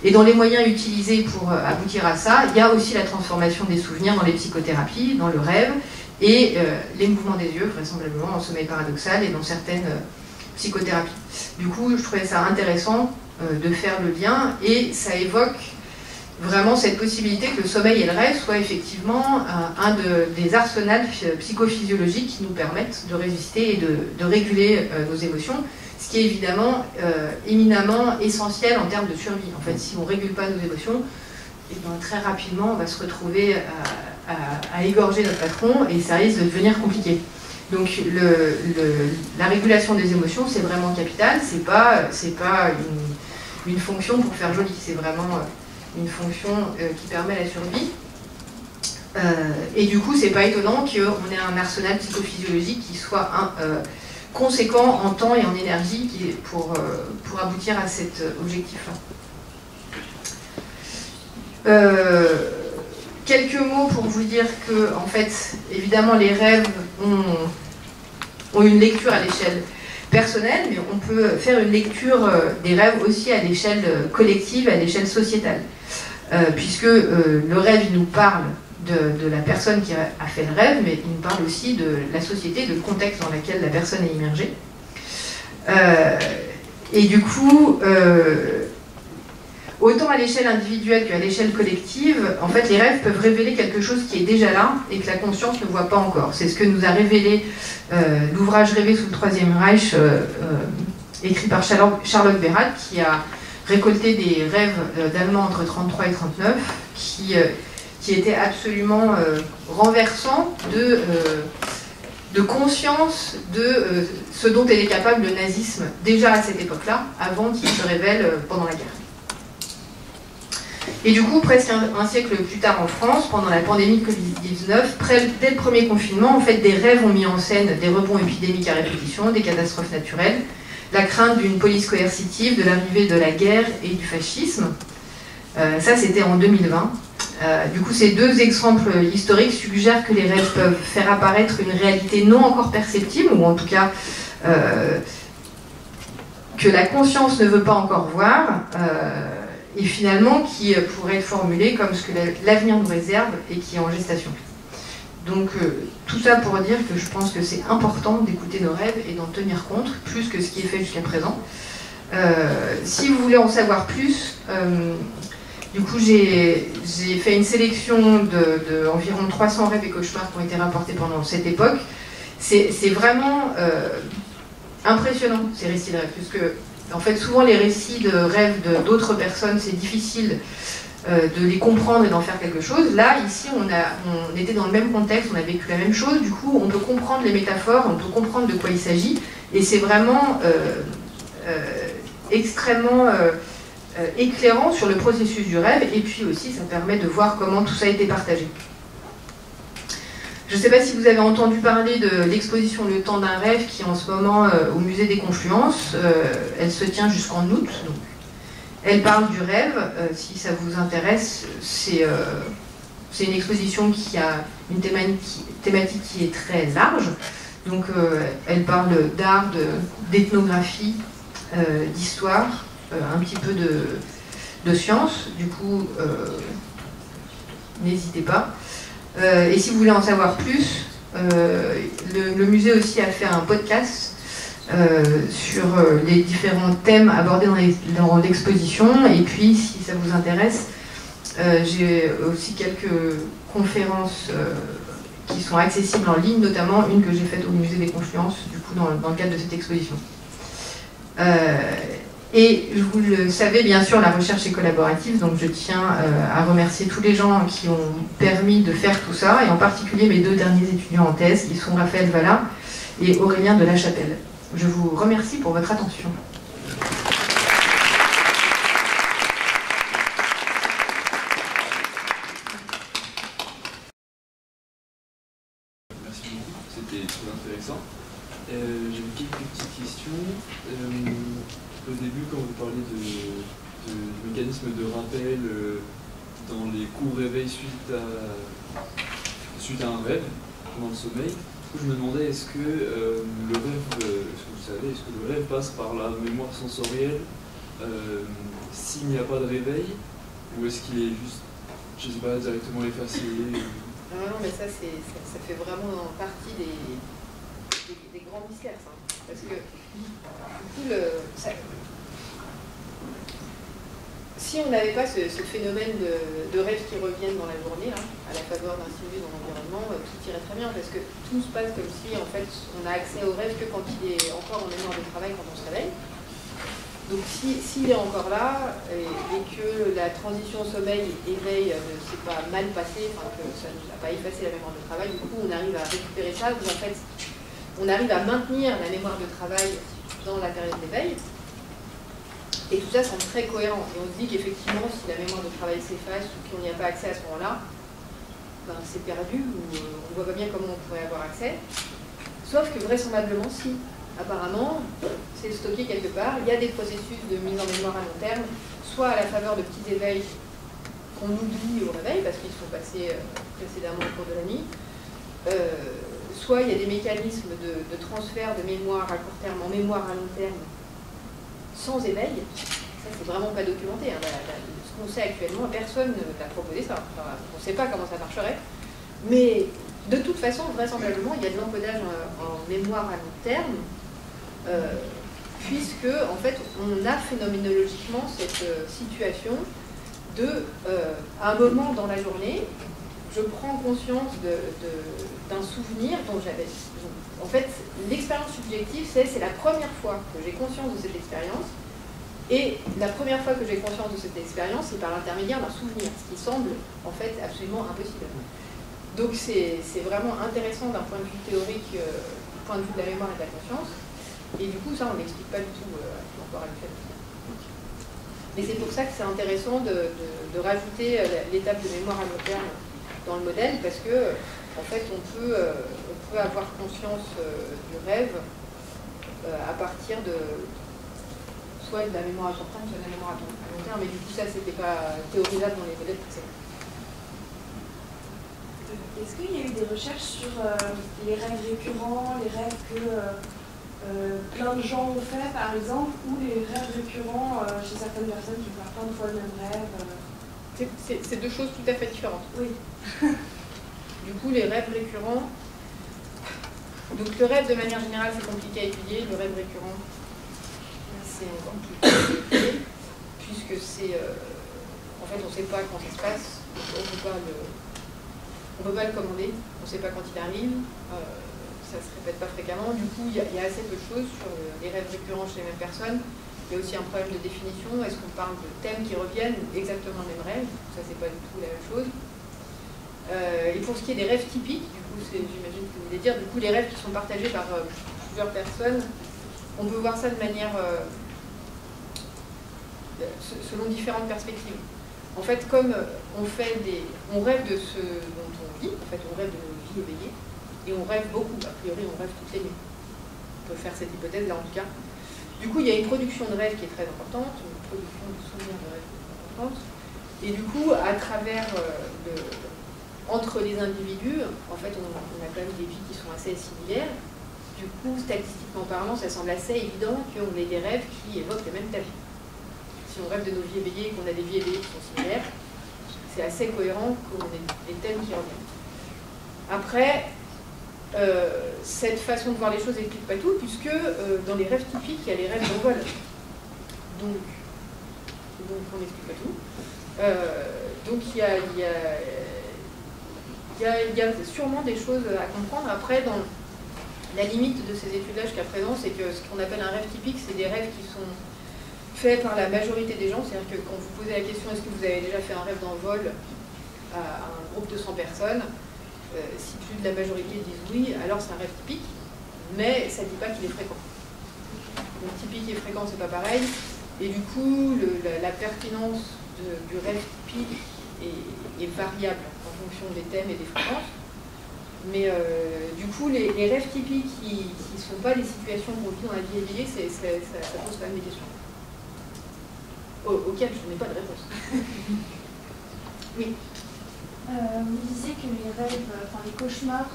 Et dans les moyens utilisés pour aboutir à ça, il y a aussi la transformation des souvenirs dans les psychothérapies, dans le rêve, et les mouvements des yeux, vraisemblablement en sommeil paradoxal et dans certaines psychothérapies. Du coup, je trouvais ça intéressant de faire le lien, et ça évoque vraiment cette possibilité que le sommeil et le rêve soient effectivement des arsenals psychophysiologiques qui nous permettent de résister et de réguler nos émotions, ce qui est évidemment éminemment essentiel en termes de survie. En fait, si on ne régule pas nos émotions, et bien, très rapidement, on va se retrouver à égorger notre patron et ça risque de devenir compliqué. Donc la régulation des émotions, c'est vraiment capital, c'est pas une fonction pour faire joli, c'est vraiment une fonction qui permet la survie. Et du coup, c'est pas étonnant qu'on ait un arsenal psychophysiologique qui soit conséquent en temps et en énergie pour aboutir à cet objectif-là. Quelques mots pour vous dire que, en fait, évidemment, les rêves ont une lecture à l'échelle personnelle, mais on peut faire une lecture des rêves aussi à l'échelle collective, à l'échelle sociétale. Puisque le rêve, il nous parle de la personne qui a fait le rêve, mais il nous parle aussi de la société, de le contexte dans lequel la personne est immergée. Et du coup, autant à l'échelle individuelle qu'à l'échelle collective, en fait, les rêves peuvent révéler quelque chose qui est déjà là et que la conscience ne voit pas encore. C'est ce que nous a révélé l'ouvrage Rêver sous le Troisième Reich, écrit par Charlotte Bérat, qui a récolté des rêves d'Allemands entre 1933 et 1939, qui étaient absolument renversants de conscience de ce dont était capable le nazisme déjà à cette époque-là, avant qu'il se révèle pendant la guerre. Et du coup, presque un siècle plus tard en France, pendant la pandémie de Covid-19, dès le premier confinement, en fait, des rêves ont mis en scène des rebonds épidémiques à répétition, des catastrophes naturelles, la crainte d'une police coercitive, de l'arrivée de la guerre et du fascisme. Ça, c'était en 2020. Du coup, ces deux exemples historiques suggèrent que les rêves peuvent faire apparaître une réalité non encore perceptible, ou en tout cas que la conscience ne veut pas encore voir, et finalement qui pourrait être formulée comme ce que l'avenir nous réserve et qui est en gestation. Donc tout ça pour dire que je pense que c'est important d'écouter nos rêves et d'en tenir compte, plus que ce qui est fait jusqu'à présent. Si vous voulez en savoir plus, du coup j'ai fait une sélection d'environ 300 rêves et cauchemars qui ont été rapportés pendant cette époque. C'est vraiment impressionnant ces récits de rêves, puisque en fait souvent les récits de rêves d'autres personnes, c'est difficile de les comprendre et d'en faire quelque chose. Là, ici, on était dans le même contexte, on a vécu la même chose, du coup, on peut comprendre les métaphores, on peut comprendre de quoi il s'agit, et c'est vraiment extrêmement éclairant sur le processus du rêve, et puis aussi, ça permet de voir comment tout ça a été partagé. Je ne sais pas si vous avez entendu parler de l'exposition Le Temps d'un rêve, qui est en ce moment au Musée des Confluences. Elle se tient jusqu'en août, donc. Elle parle du rêve, si ça vous intéresse. C'est une exposition qui a une thématique qui est très large. Donc elle parle d'art, d'ethnographie, d'histoire, un petit peu de science. Du coup, n'hésitez pas. Et si vous voulez en savoir plus, le musée aussi a fait un podcast sur les différents thèmes abordés dans l'exposition. Et puis, si ça vous intéresse, j'ai aussi quelques conférences qui sont accessibles en ligne, notamment une que j'ai faite au Musée des Confluences, du coup, dans le cadre de cette exposition. Et vous le savez, bien sûr, la recherche est collaborative, donc je tiens à remercier tous les gens qui ont permis de faire tout ça, et en particulier mes deux derniers étudiants en thèse, qui sont Raphaël Vallat et Aurélien de la Chapelle. Je vous remercie pour votre attention.
Merci beaucoup, c'était très intéressant. J'avais quelques petites questions. Au début, quand vous parliez de mécanisme de rappel dans les courts réveils suite à un rêve pendant le sommeil, je me demandais, est-ce que le rêve, est-ce que le rêve passe par la mémoire sensorielle s'il n'y a pas de réveil, ou est-ce qu'il est juste, je ne sais pas, directement effacé?
Non, mais ça fait vraiment partie des grands mystères, ça. Parce que, du coup, si on n'avait pas ce phénomène de rêves qui reviennent dans la journée, là, à la faveur d'un stimulus dans l'environnement, tout irait très bien, parce que tout se passe comme si, en fait, on a accès au rêve que quand il est encore en mémoire de travail, quand on se réveille. Donc s'il est encore là, et que la transition sommeil-éveil ne s'est pas mal passée, enfin que ça n'a pas effacé la mémoire de travail, du coup on arrive à récupérer ça, donc en fait on arrive à maintenir la mémoire de travail dans la période d'éveil. Et tout ça semble très cohérent. Et on se dit qu'effectivement, si la mémoire de travail s'efface ou qu'on n'y a pas accès à ce moment-là, ben, c'est perdu, ou on ne voit pas bien comment on pourrait avoir accès. Sauf que vraisemblablement, si. Apparemment, c'est stocké quelque part. Il y a des processus de mise en mémoire à long terme, soit à la faveur de petits éveils qu'on oublie au réveil, parce qu'ils sont passés précédemment au cours de la nuit, soit il y a des mécanismes de transfert de mémoire à court terme en mémoire à long terme, sans éveil. Ça, c'est vraiment pas documenté. Hein. Ce qu'on sait actuellement, personne n'a proposé ça. Enfin, on ne sait pas comment ça marcherait. Mais de toute façon, vraisemblablement, il y a de l'encodage en mémoire à long terme, puisque, en fait, on a phénoménologiquement cette situation de, à un moment dans la journée, je prends conscience d'un souvenir dont j'avais... En fait, l'expérience subjective, c'est la première fois que j'ai conscience de cette expérience, et la première fois que j'ai conscience de cette expérience, c'est par l'intermédiaire d'un souvenir, ce qui semble, en fait, absolument impossible. Donc c'est vraiment intéressant d'un point de vue théorique, du point de vue de la mémoire et de la conscience, et du coup, ça, on n'explique pas du tout encore actuellement. Mais c'est pour ça que c'est intéressant de rajouter l'étape de mémoire à long terme dans le modèle, parce que en fait on peut avoir conscience du rêve à partir de soit de la mémoire à court terme, soit de la mémoire à long terme, mais du coup ça c'était pas théorisable dans les modèles précédents.
Est-ce qu'il y a eu des recherches sur les rêves récurrents, les rêves que plein de gens ont fait par exemple, ou les rêves récurrents chez certaines personnes qui font plein de fois le même rêve
C'est deux choses tout à fait différentes.
Oui.
Du coup, les rêves récurrents... Donc le rêve, de manière générale, c'est compliqué à étudier. Le rêve récurrent, c'est encore plus compliqué, puisque c'est... en fait, on ne sait pas quand ça se passe. On ne peut pas le commander. On ne sait pas quand il arrive. Ça ne se répète pas fréquemment. Du coup, il y a assez peu de choses sur les rêves récurrents chez les mêmes personnes. Il y a aussi un problème de définition. Est-ce qu'on parle de thèmes qui reviennent ou exactement le même rêve? Ça, c'est pas du tout la même chose. Et pour ce qui est des rêves typiques, du coup, j'imagine que vous voulez dire, du coup, les rêves qui sont partagés par plusieurs personnes, on peut voir ça de manière selon différentes perspectives. En fait, comme on rêve de ce dont on vit, en fait, on rêve de nos vies éveillées, et on rêve beaucoup. A priori, on rêve toutes les nuits. On peut faire cette hypothèse-là, en tout cas. Du coup, il y a une production de rêve qui est très importante, une production de souvenirs de rêve qui est importante. Et du coup, à travers entre les individus, en fait, on a quand même des vies qui sont assez similaires. Du coup, statistiquement parlant, ça semble assez évident qu'on ait des rêves qui évoquent les mêmes thèmes. Si on rêve de nos vies éveillées et qu'on a des vies éveillées qui sont similaires, c'est assez cohérent qu'on ait des thèmes qui reviennent. Après, cette façon de voir les choses n'explique pas tout, puisque dans les rêves typiques, il y a les rêves d'envol. Donc on n'explique pas tout. Donc il y a sûrement des choses à comprendre. Après, dans la limite de ces études-là jusqu'à présent, c'est que ce qu'on appelle un rêve typique, c'est des rêves qui sont faits par la majorité des gens. C'est-à-dire que quand vous posez la question, est-ce que vous avez déjà fait un rêve d'envol à un groupe de 100 personnes, si plus de la majorité disent oui, alors c'est un rêve typique, mais ça ne dit pas qu'il est fréquent. Donc typique et fréquent, c'est pas pareil. Et du coup, la pertinence du rêve typique est variable en fonction des thèmes et des fréquences. Mais du coup, les rêves typiques qui ne sont pas les situations qu'on vit dans la vie éveillée, ça pose quand même des questions. Auxquelles je n'ai pas de réponse. Oui.
Vous disiez que les rêves, enfin les cauchemars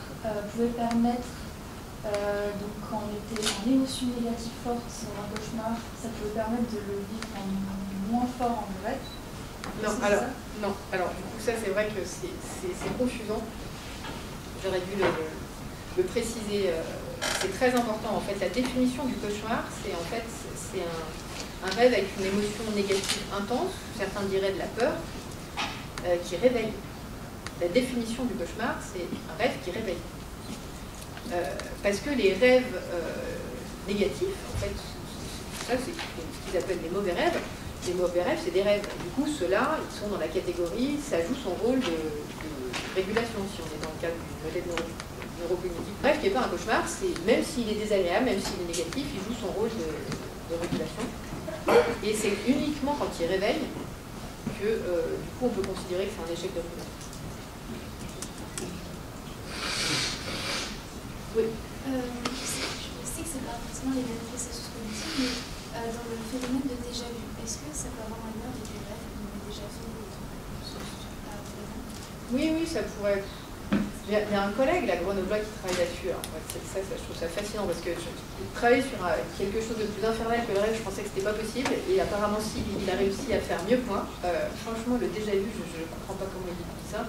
pouvaient permettre, donc quand on était en émotion négative forte sur un cauchemar, ça pouvait permettre de le vivre en moins fort en rêve.
Non, alors du coup ça c'est vrai que c'est confusant. J'aurais dû le préciser. C'est très important en fait. La définition du cauchemar, c'est un rêve avec une émotion négative intense, certains diraient de la peur, qui réveille. La définition du cauchemar, c'est un rêve qui réveille. Parce que les rêves négatifs, en fait, ça c'est ce qu'ils appellent les mauvais rêves. Les mauvais rêves, c'est des rêves. Du coup, ceux-là, ils sont dans la catégorie, ça joue son rôle de régulation, si on est dans le cadre du modèle neurocognitif. Le rêve qui n'est pas un cauchemar, c'est même s'il est désagréable, même s'il est négatif, il joue son rôle de régulation. Et c'est uniquement quand il réveille que, du coup, on peut considérer que c'est un échec de régulation. Oui.
Je sais que c'est pas forcément les mêmes processus cognitifs, mais dans le phénomène de déjà-vu, est-ce que ça peut avoir un lien avec les rêves qu'on avait déjà fait ou autre?
Oui, ça pourrait. Il y a un collègue, la Grenoblois, qui travaille là-dessus. Je trouve ça fascinant parce que travailler sur quelque chose de plus infernal que le rêve, je pensais que c'était pas possible. Et apparemment, si, il a réussi à faire mieux que moi. Franchement, le déjà vu, je ne comprends pas comment il dit ça.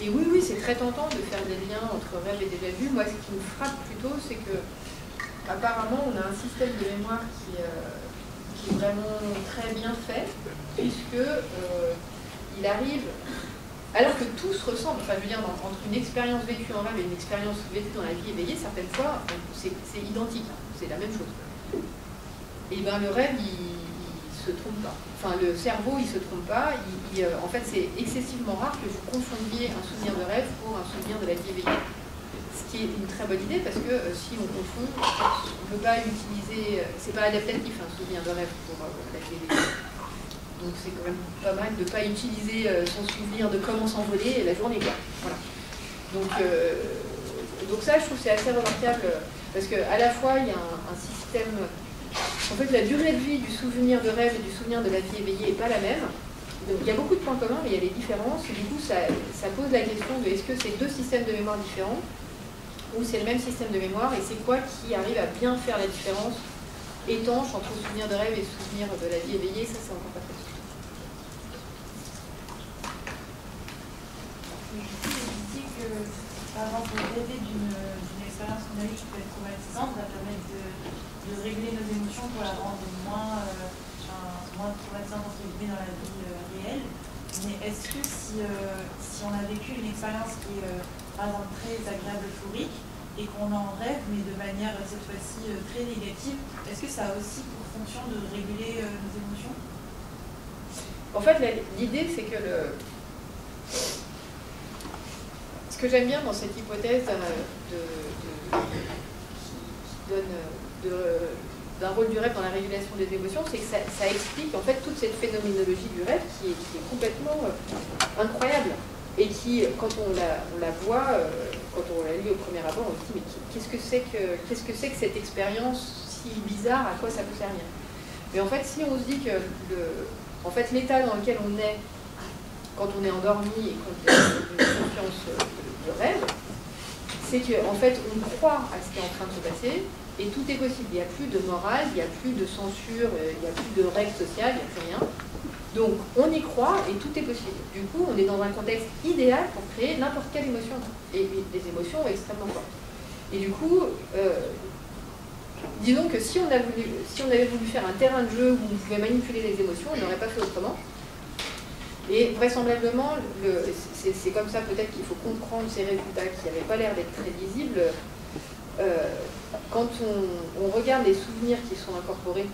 Et oui, c'est très tentant de faire des liens entre rêve et déjà vu. Moi, ce qui me frappe plutôt, c'est que apparemment, on a un système de mémoire qui est vraiment très bien fait, puisque il arrive, alors que tout se ressemble, enfin je veux dire, entre une expérience vécue en rêve et une expérience vécue dans la vie éveillée, certaines fois, c'est identique, hein, c'est la même chose. Et bien le rêve, il se trompe pas. Enfin, le cerveau, il se trompe pas. En fait, c'est excessivement rare que vous confondiez un souvenir de rêve pour un souvenir de la vie éveillée. Ce qui est une très bonne idée parce que si on confond, on ne peut pas utiliser. C'est pas adaptatif un souvenir de rêve pour la vie éveillée. Donc c'est quand même pas mal de ne pas utiliser son souvenir de comment s'envoler la journée, quoi. Voilà. Donc ça, je trouve que c'est assez remarquable parce qu'à la fois, il y a un système. En fait, la durée de vie du souvenir de rêve et du souvenir de la vie éveillée n'est pas la même. Donc, il y a beaucoup de points communs, mais il y a des différences. Et du coup, ça pose la question de est-ce que c'est deux systèmes de mémoire différents ou c'est le même système de mémoire et c'est quoi qui arrive à bien faire la différence étanche entre souvenir de rêve et souvenir de la vie éveillée. Ça, c'est encore pas très sûr.
Je dis que, par exemple, rêver d'une expérience qu'on a eue qui peut être traumatisante va permettre de réguler nos émotions pour la rendre moins traumatisante entre guillemets dans la vie réelle. Mais est-ce que si on a vécu une expérience qui est par exemple très agréable, euphorique, et qu'on en rêve, mais de manière cette fois-ci très négative, est-ce que ça a aussi pour fonction de réguler nos émotions?
En fait, l'idée, c'est que ce que j'aime bien dans cette hypothèse qui donne d'un rôle du rêve dans la régulation des émotions, c'est que ça explique en fait toute cette phénoménologie du rêve qui est complètement incroyable et qui, quand on la voit, quand on la lit au premier abord, on se dit mais qu'est-ce que c'est que cette expérience si bizarre, à quoi ça peut servir? Mais en fait, si on se dit que en fait, l'état dans lequel on est quand on est endormi et quand on a une confiance de rêve, c'est qu'en fait, on croit à ce qui est en train de se passer. Et tout est possible. Il n'y a plus de morale, il n'y a plus de censure, il n'y a plus de règles sociales, il n'y a plus rien. Donc on y croit et tout est possible. Du coup, on est dans un contexte idéal pour créer n'importe quelle émotion. Et des émotions extrêmement fortes. Et du coup, disons que si on avait voulu faire un terrain de jeu où on pouvait manipuler les émotions, on n'aurait pas fait autrement. Et vraisemblablement, c'est comme ça peut-être qu'il faut comprendre ces résultats qui n'avaient pas l'air d'être très visibles. Quand on regarde les souvenirs qui sont incorporés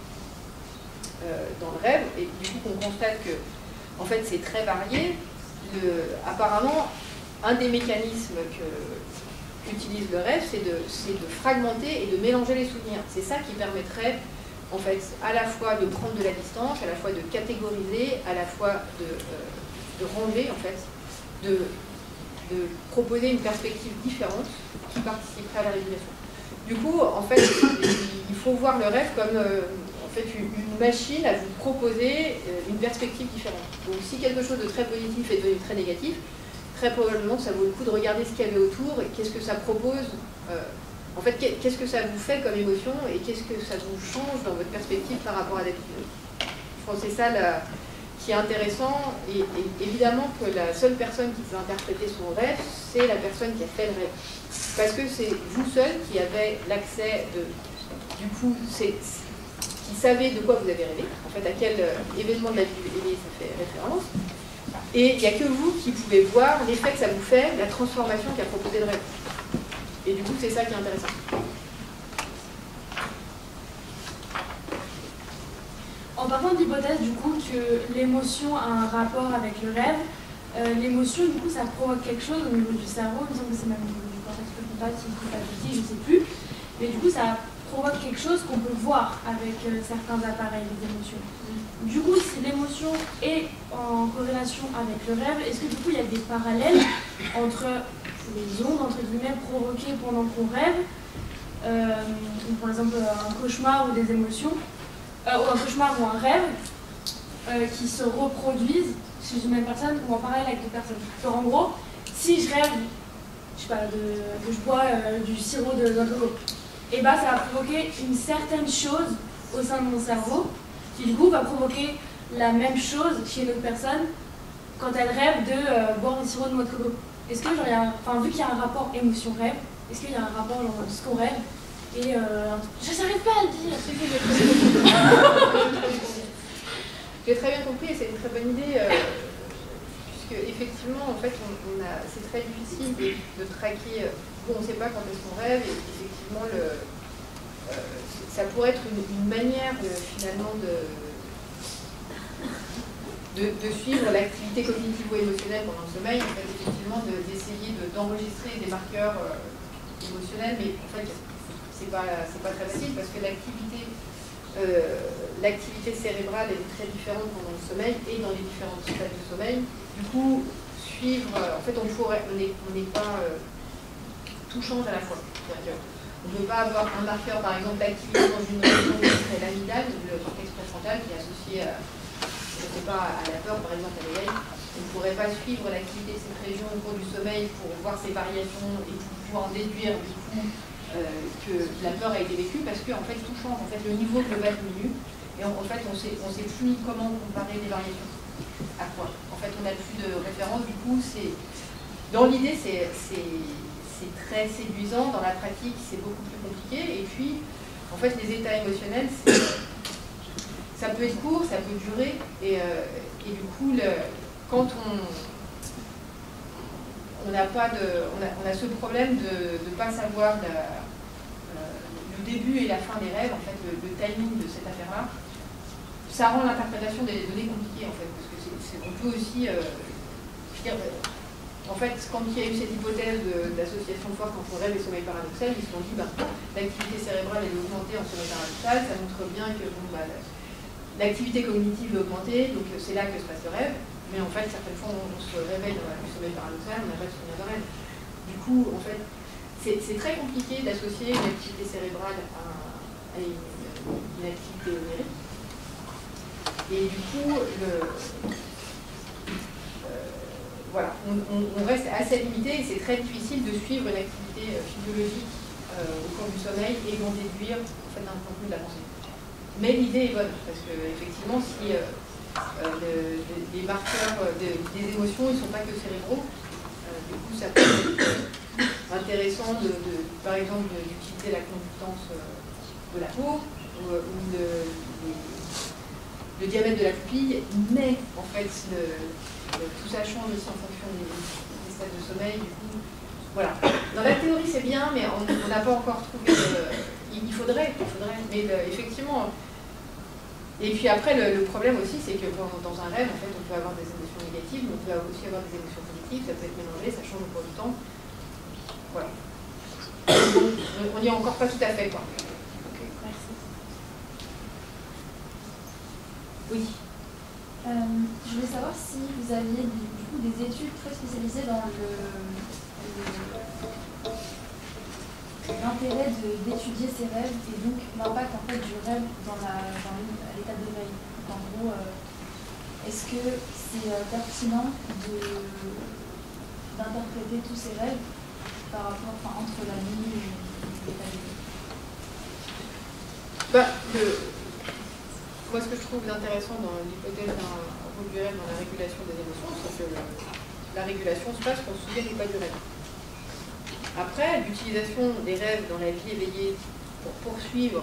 dans le rêve, et du coup qu'on constate que en fait c'est très varié, apparemment un des mécanismes qu'utilise le rêve, c'est de fragmenter et de mélanger les souvenirs. C'est ça qui permettrait en fait à la fois de prendre de la distance, à la fois de catégoriser, à la fois de ranger en fait, de proposer une perspective différente qui participerait à la régulation. Du coup, en fait, il faut voir le rêve comme en fait, une machine à vous proposer une perspective différente. Donc si quelque chose de très positif est devenu très négatif, très probablement ça vaut le coup de regarder ce qu'il y avait autour et qu'est-ce que ça propose, en fait, qu'est-ce que ça vous fait comme émotion et qu'est-ce que ça vous change dans votre perspective par rapport à d'habitude. Je pense que c'est ça qui est intéressant, et évidemment que la seule personne qui peut interpréter son rêve, c'est la personne qui a fait le rêve. Parce que c'est vous seul qui avez l'accès du coup, qui savez de quoi vous avez rêvé, en fait à quel événement de la vie éveillée ça fait référence, et il n'y a que vous qui pouvez voir l'effet que ça vous fait, la transformation qu'a proposé le rêve. Et du coup, c'est ça qui est intéressant.
En partant de l'hypothèse du coup que l'émotion a un rapport avec le rêve, l'émotion du coup ça provoque quelque chose au niveau du cerveau, il me semble que c'est même au niveau du cortex préfrontal, si je ne dis pas de bêtises, je ne sais plus, mais du coup ça provoque quelque chose qu'on peut voir avec certains appareils, les émotions. Du coup, si l'émotion est en corrélation avec le rêve, est-ce que du coup il y a des parallèles entre les ondes entre guillemets provoquées pendant qu'on rêve, par exemple un cauchemar ou des émotions, ou un cauchemar ou un rêve qui se reproduisent chez une même personne ou en parallèle avec d'autres personnes. Alors en gros, si je rêve, je sais pas, que je bois du sirop de noix de coco, et bah ça va provoquer une certaine chose au sein de mon cerveau, qui du coup va provoquer la même chose chez une autre personne quand elle rêve de boire du sirop de noix de coco. Est-ce que, genre, vu qu'il y a un rapport émotion-rêve, est-ce qu'il y a un rapport genre, de ce qu'on rêve et je n'arrive pas à le dire.
J'ai très bien compris et c'est une très bonne idée, puisque effectivement, en fait, c'est très difficile de traquer. On ne sait pas quand est-ce qu'on rêve et effectivement, ça pourrait être une manière finalement de suivre l'activité cognitive ou émotionnelle pendant le sommeil, en fait, effectivement, d'essayer d'enregistrer des marqueurs émotionnels, mais en fait, c'est pas très facile parce que l'activité cérébrale est très différente pendant le sommeil et dans les différents stades de sommeil. Du coup, suivre, en fait, on n'est pas tout change à la fois. On ne peut pas avoir un marqueur, par exemple, d'activité dans une région qui serait l'amygdale, le cortex préfrontal, qui est associé à, je ne sais pas, à la peur, par exemple, à l'éveil. On ne pourrait pas suivre l'activité de cette région au cours du sommeil pour voir ses variations et pour pouvoir en déduire du coup que la peur a été vécue parce que en fait tout change, en fait le niveau global diminue et en fait on sait plus comment comparer les variations. À quoi? En fait on n'a plus de référence, du coup dans l'idée c'est très séduisant, dans la pratique c'est beaucoup plus compliqué et puis en fait les états émotionnels ça peut être court, ça peut durer et du coup quand on a ce problème de ne pas savoir le début et la fin des rêves, en fait, le timing de cette affaire-là, ça rend l'interprétation des données compliquée, en fait, parce que on peut aussi en fait, quand il y a eu cette hypothèse d'association forte entre rêve et sommeil paradoxal, ils se sont dit, l'activité cérébrale est augmentée en sommeil paradoxal, ça montre bien que l'activité cognitive est augmentée, donc c'est là que se passe le rêve. Mais en fait, certaines fois, on se réveille dans la sommeil paradoxal, on n'a pas de souvenir de rêve. Du coup, en fait, c'est très compliqué d'associer une activité cérébrale à une activité onirique. Et du coup, voilà, on reste assez limité et c'est très difficile de suivre une activité physiologique au cours du sommeil et d'en déduire en fait, d'un contenu de la pensée. Mais l'idée est bonne, parce qu'effectivement, si les marqueurs des émotions, ils ne sont pas que cérébraux. Du coup, ça peut être intéressant, par exemple, d'utiliser la conductance de la peau ou le diamètre de la pupille, mais en fait, tout ça change aussi en fonction des stades de sommeil. Du coup, voilà. Dans la théorie, c'est bien, mais on n'a pas encore trouvé. Il faudrait, mais effectivement. Et puis après, le problème aussi, c'est que dans un rêve, en fait, on peut avoir des émotions négatives, mais on peut aussi avoir des émotions positives, ça peut être mélangé, ça change au cours du temps. Voilà. On n'y est encore pas tout à fait, quoi.
Ok, merci.
Oui.
Je voulais savoir si vous aviez du coup des études très spécialisées dans l'intérêt d'étudier ces rêves et donc l'impact en fait du rêve dans l'état d'éveil. En gros, est-ce que c'est pertinent d'interpréter tous ces rêves par rapport, entre la nuit et l'état d'éveil?
Moi, ce que je trouve intéressant dans l'hypothèse d'un rôle du rêve dans la régulation des émotions, c'est que la régulation se passe quand on se souvient du pas du rêve. Après, l'utilisation des rêves dans la vie éveillée pour poursuivre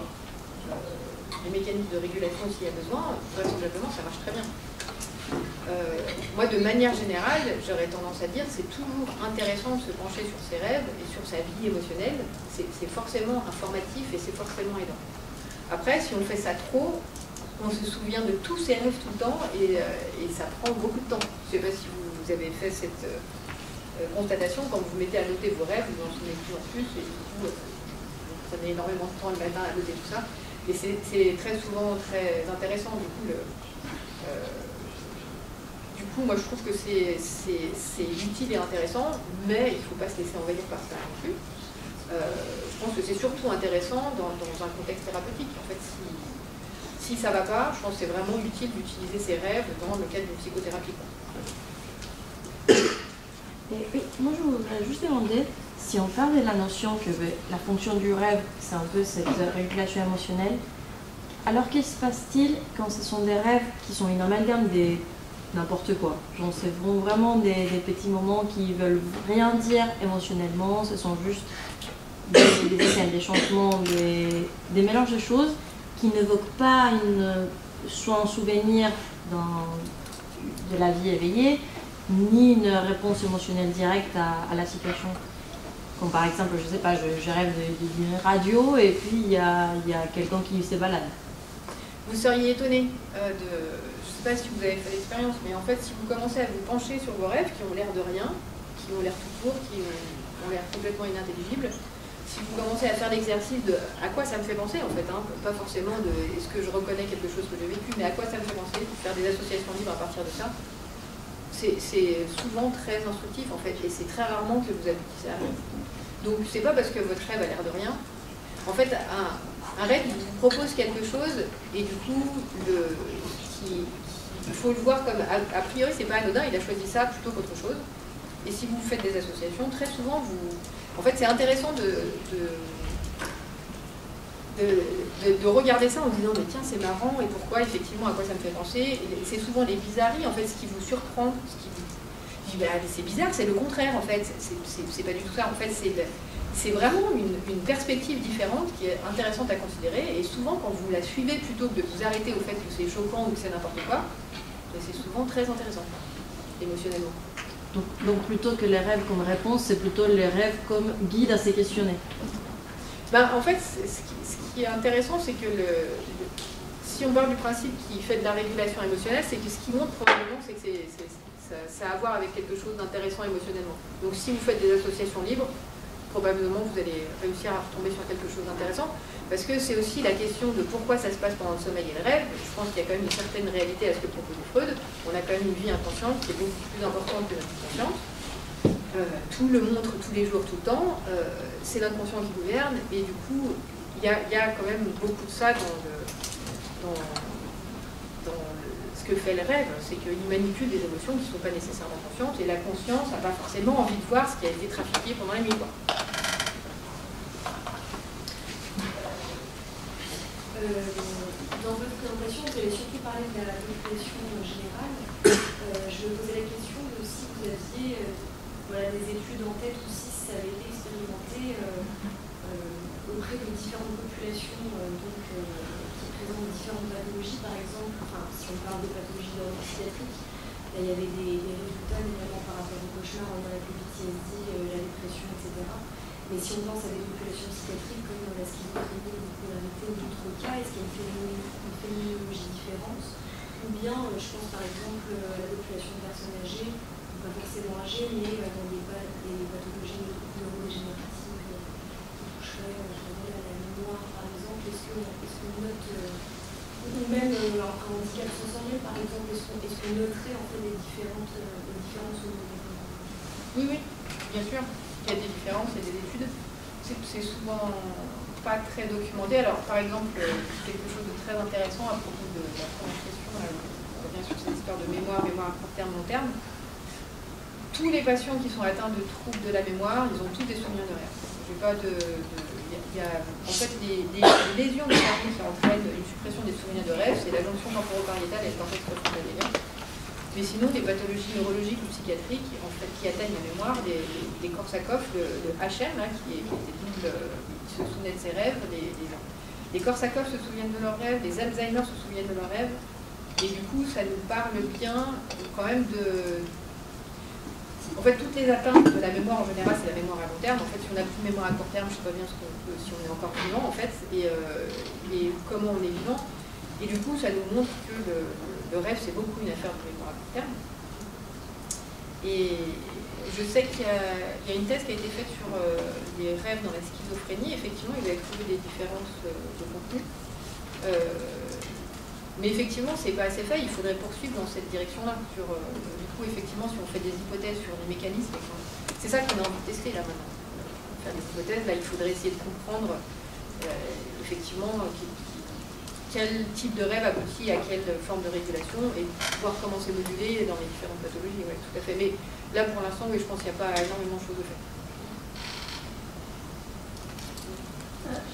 les mécanismes de régulation s'il y a besoin, vraisemblablement, ça marche très bien. Moi, de manière générale, j'aurais tendance à dire que c'est toujours intéressant de se pencher sur ses rêves et sur sa vie émotionnelle. C'est forcément informatif et c'est forcément aidant. Après, si on fait ça trop, on se souvient de tous ses rêves tout le temps et ça prend beaucoup de temps. Je ne sais pas si vous avez fait cette constatation, quand vous mettez à noter vos rêves, vous en souvenez plus en plus, et du coup, vous prenez énormément de temps le matin à noter tout ça. Et c'est très souvent très intéressant, du coup, moi je trouve que c'est utile et intéressant, mais il ne faut pas se laisser envahir par ça non plus. Je pense que c'est surtout intéressant dans un contexte thérapeutique. En fait, si ça ne va pas, je pense que c'est vraiment utile d'utiliser ces rêves dans le cadre d'une psychothérapie.
Et oui, moi je voudrais juste demander si on parle de la notion que la fonction du rêve, c'est un peu cette régulation émotionnelle. Alors qu'est-ce qui se passe-t-il quand ce sont des rêves qui sont une amalgame des n'importe quoi? Genre c'est vraiment des petits moments qui veulent rien dire émotionnellement, ce sont juste des scènes, des changements, des mélanges de choses qui n'évoquent pas soit un souvenir de la vie éveillée, ni une réponse émotionnelle directe à la situation. Comme par exemple, je sais pas, je rêve d'une radio et puis il y a quelqu'un qui se balade.
Vous seriez étonné je ne sais pas si vous avez fait l'expérience, mais en fait, si vous commencez à vous pencher sur vos rêves qui ont l'air de rien, qui ont l'air tout court, qui ont l'air complètement inintelligibles, si vous commencez à faire l'exercice de à quoi ça me fait penser en fait, hein, pas forcément de est-ce que je reconnais quelque chose que j'ai vécu, mais à quoi ça me fait penser, faire des associations libres à partir de ça, c'est souvent très instructif en fait, et c'est très rarement que vous aboutissez à rien. Donc c'est pas parce que votre rêve a l'air de rien. En fait, un rêve il vous propose quelque chose, et du coup, il faut le voir comme a priori c'est pas anodin, il a choisi ça plutôt qu'autre chose. Et si vous faites des associations, très souvent en fait c'est intéressant de regarder ça en disant mais tiens c'est marrant et pourquoi effectivement à quoi ça me fait penser. C'est souvent les bizarreries en fait ce qui vous surprend, ce qui vous dit bah, c'est bizarre, c'est le contraire en fait, c'est pas du tout ça en fait, c'est vraiment une perspective différente qui est intéressante à considérer, et souvent quand vous la suivez plutôt que de vous arrêter au fait que c'est choquant ou que c'est n'importe quoi, c'est souvent très intéressant émotionnellement.
Donc plutôt que les rêves comme réponse, c'est plutôt les rêves comme guide à se questionner.
Ben, en fait, ce qui est intéressant, c'est que si on parle du principe qui fait de la régulation émotionnelle, c'est que ce qui montre probablement, c'est que ça a à voir avec quelque chose d'intéressant émotionnellement. Donc si vous faites des associations libres, probablement vous allez réussir à retomber sur quelque chose d'intéressant, parce que c'est aussi la question de pourquoi ça se passe pendant le sommeil et le rêve. Je pense qu'il y a quand même une certaine réalité à ce que proposait Freud. On a quand même une vie inconsciente qui est beaucoup plus importante que notre conscience. Tout le montre tous les jours, tout le temps. C'est l'inconscient qui gouverne, et du coup, il y a quand même beaucoup de ça dans ce que fait le rêve, c'est qu'il manipule des émotions qui ne sont pas nécessairement conscientes, et la conscience n'a pas forcément envie de voir ce qui a été trafiqué pendant la nuit.
Dans votre présentation, vous avez surtout parlé de la population générale. Je me posais la question de si vous aviez des études en tête ou si ça avait été expérimenté auprès de différentes populations qui présentent différentes pathologies. Par exemple, si on parle de pathologies d'ordre psychiatrique, il y avait des résultats notamment par rapport au cauchemar, on a la PTSD, la dépression, etc. Mais si on pense à des populations psychiatriques comme la schizophrénie, la bipolarité ou d'autres cas, est-ce qu'il y a une phénoménologie différente? Ou bien, je pense par exemple à la population de personnes âgées, pas forcément âgées, mais dans des pathologies neurodégénératives qui toucheraient à la mémoire, par exemple. Est-ce qu'on note, ou même un handicap sensoriel, par exemple, est-ce qu'on noterait en fait les différences au niveau?
Oui, bien sûr. Il y a des différences, il y a des études. C'est souvent pas très documenté. Alors, par exemple, quelque chose de très intéressant à propos de la première question, on revient sur cette histoire de mémoire à court terme, long terme. Tous les patients qui sont atteints de troubles de la mémoire, ils ont tous des souvenirs de rêve. En fait, les lésions du cerveau qui entraînent une suppression des souvenirs de rêve, c'est la jonction temporopariétale et le cortex préfrontal. Mais sinon, des pathologies neurologiques ou psychiatriques en fait, qui atteignent la mémoire, des Korsakoff, le HM, là, qui se souvenait de ses rêves, les Korsakoff se souviennent de leurs rêves, les Alzheimer se souviennent de leurs rêves, et du coup, ça nous parle bien quand même de... En fait, toutes les atteintes de la mémoire en général, c'est la mémoire à long terme. En fait, si on n'a plus de mémoire à court terme, je ne sais pas bien si on est encore vivant, en fait, et comment on est vivant. Et du coup, ça nous montre que le rêve, c'est beaucoup une affaire de mémoire à court terme. Et je sais qu'il y a une thèse qui a été faite sur les rêves dans la schizophrénie. Effectivement, ils avaient trouvé des différences de contenu. Mais effectivement, c'est pas assez fait. Il faudrait poursuivre dans cette direction-là. Du coup, effectivement, si on fait des hypothèses sur les mécanismes, c'est ça qu'on a envie de tester là maintenant. Faire des hypothèses, là, il faudrait essayer de comprendre effectivement quel type de rêve aboutit à quelle forme de régulation et voir comment c'est modulé dans les différentes pathologies. Ouais, tout à fait. Mais là, pour l'instant, oui, je pense qu'il n'y a pas énormément de choses à faire.